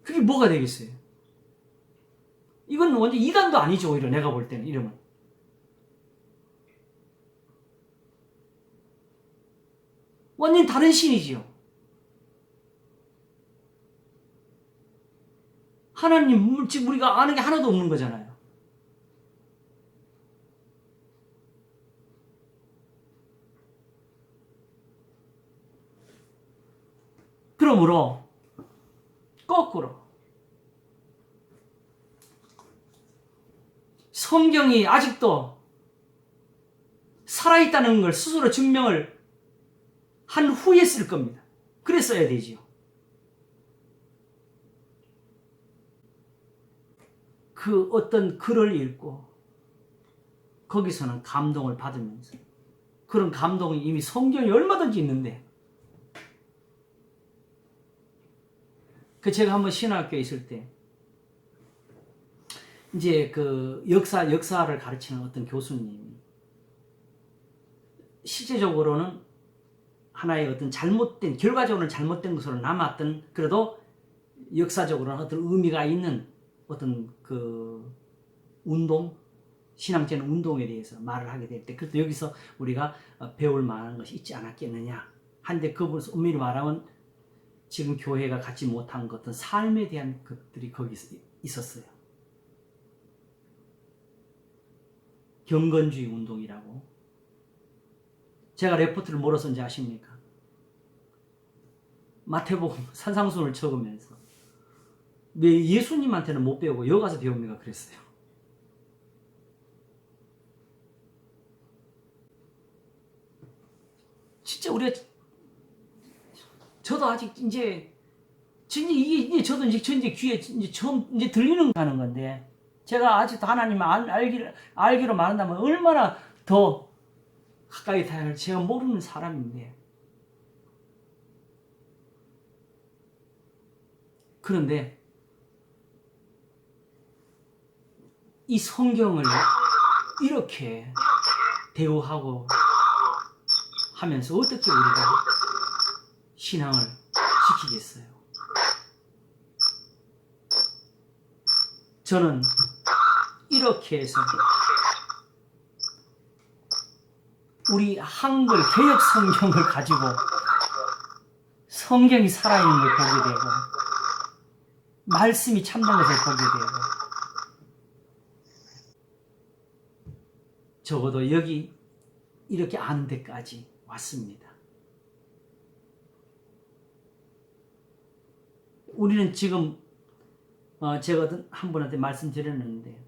그게 뭐가 되겠어요? 이건 완전 이단도 아니죠. 오히려 내가 볼 때는 이러면. 완전 다른 신이지요. 하나님, 지금 우리가 아는 게 하나도 없는 거잖아요. 그러므로 거꾸로 성경이 아직도 살아있다는 걸 스스로 증명을 한 후에 쓸 겁니다. 그래 써야 되지요. 그 어떤 글을 읽고 거기서는 감동을 받으면서 그런 감동이 이미 성경에 얼마든지 있는데 제가 한번 신학교에 있을 때 이제 그 역사를 가르치는 어떤 교수님이 실제적으로는 하나의 어떤 잘못된, 결과적으로는 잘못된 것으로 남았던, 그래도 역사적으로는 어떤 의미가 있는 어떤 그 운동, 신앙적인 운동에 대해서 말을 하게 될 때, 그래도 여기서 우리가 배울 만한 것이 있지 않았겠느냐. 한데 그 부분에서 엄밀히 말하면 지금 교회가 갖지 못한 그 어떤 삶에 대한 것들이 거기서 있었어요. 경건주의 운동이라고. 제가 레포트를 뭐로 썼는지 아십니까? 마태복음 산상수훈을 적으면서 왜 예수님한테는 못 배우고 여기 가서 배웁니까? 그랬어요. 진짜 우리가, 저도 아직 이제 이게 저도 이제 귀에 이제 처음 이제 들리는 가는 건데, 제가 아직도 하나님을 알기로 말한다면 얼마나 더 가까이 타야 할지 제가 모르는 사람인데, 그런데 이 성경을 이렇게 대우하고 하면서 어떻게 우리가 신앙을 지키겠어요? 저는 이렇게 해서 우리 한글 개역 성경을 가지고 성경이 살아있는 걸 보게 되고, 말씀이 참된 것을 보게 되고, 적어도 여기 이렇게 아는 데까지 왔습니다. 우리는 지금 제가 한 분한테 말씀드렸는데,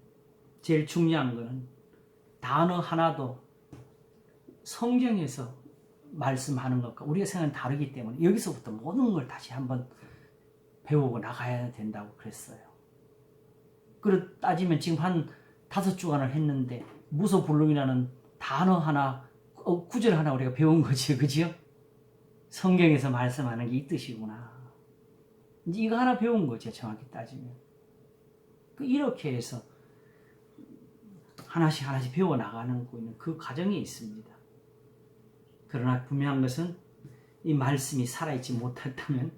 제일 중요한 거는 단어 하나도 성경에서 말씀하는 것과 우리가 생각은 다르기 때문에 여기서부터 모든 걸 다시 한번 배우고 나가야 된다고 그랬어요. 그렇 따지면 지금 한 5주간을 했는데 무소불능이라는 단어 하나, 구절 하나 우리가 배운 거지, 그지요? 성경에서 말씀하는 게 이 뜻이구나. 이제 이거 하나 배운 거죠, 정확히 따지면. 이렇게 해서 하나씩 배워 나가는 그 과정이 있습니다. 그러나 분명한 것은 이 말씀이 살아있지 못했다면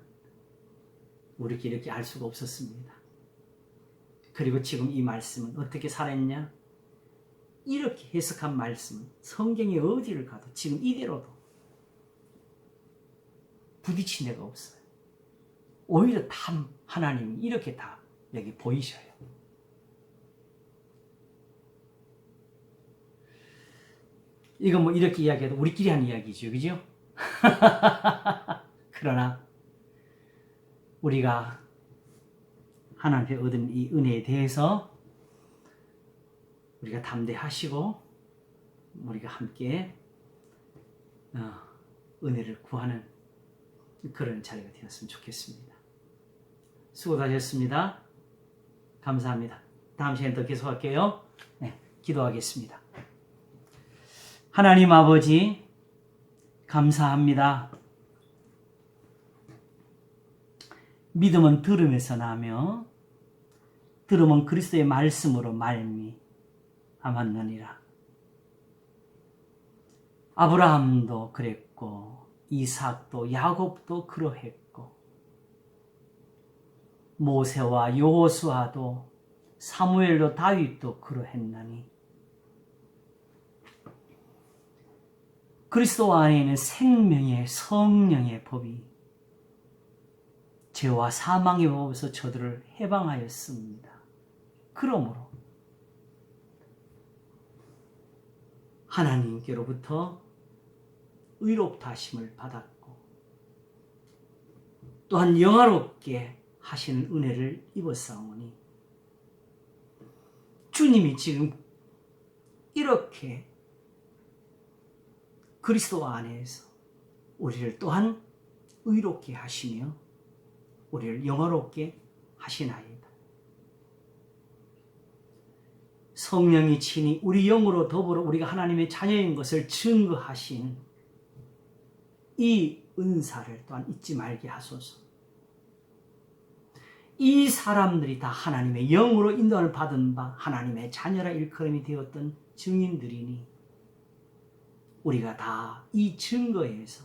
우리끼리 이렇게 알 수가 없었습니다. 그리고 지금 이 말씀은 어떻게 살아있냐? 이렇게 해석한 말씀은 성경이 어디를 가도 지금 이대로도 부딪힌 데가 없어요. 오히려 다 하나님이 이렇게 다 여기 보이셔요. 이거 뭐 이렇게 이야기해도 우리끼리 하는 이야기죠, 그죠? 그러나 우리가 하나님께 얻은 이 은혜에 대해서 우리가 담대하시고 우리가 함께 은혜를 구하는 그런 자리가 되었으면 좋겠습니다. 수고하셨습니다. 감사합니다. 다음 시간에 더 계속할게요. 네, 기도하겠습니다. 하나님 아버지, 감사합니다. 믿음은 들음에서 나며 들음은 그리스도의 말씀으로 말미암았느니라. 아브라함도 그랬고 이삭도 야곱도 그러했고 모세와 여호수아도 사무엘도 다윗도 그러했나니 그리스도 안에 있는 생명의 성령의 법이 죄와 사망의 법에서 저들을 해방하였습니다. 그러므로 하나님께로부터 의롭다 하심을 받았고 또한 영화롭게 하시는 은혜를 입었사오니 주님이 지금 이렇게 그리스도 안에서 우리를 또한 의롭게 하시며 우리를 영화롭게 하시나이다. 성령이 친히 우리 영으로 더불어 우리가 하나님의 자녀인 것을 증거하신 이 은사를 또한 잊지 말게 하소서. 이 사람들이 다 하나님의 영으로 인도를 받은 바 하나님의 자녀라 일컬음이 되었던 증인들이니 우리가 다 이 증거에서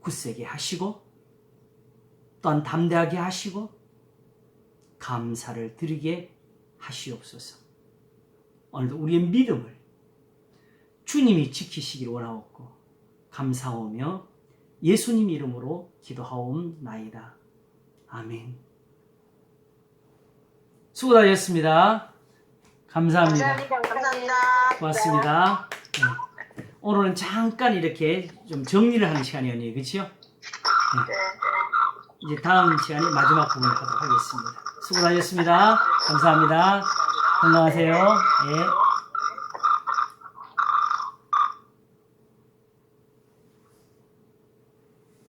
굳세게 하시고 또한 담대하게 하시고 감사를 드리게 하시옵소서. 오늘도 우리의 믿음을 주님이 지키시길 원하옵고 감사하며 예수님 이름으로 기도하옵나이다. 아멘. 수고하셨습니다. 감사합니다. 감사합니다. 고맙습니다. 네. 오늘은 잠깐 이렇게 좀 정리를 하는 시간이었네요. 그렇죠? 네. 이제 다음 시간에 마지막 부분을 하도록 하겠습니다. 수고하셨습니다. 감사합니다. 건강하세요. 예.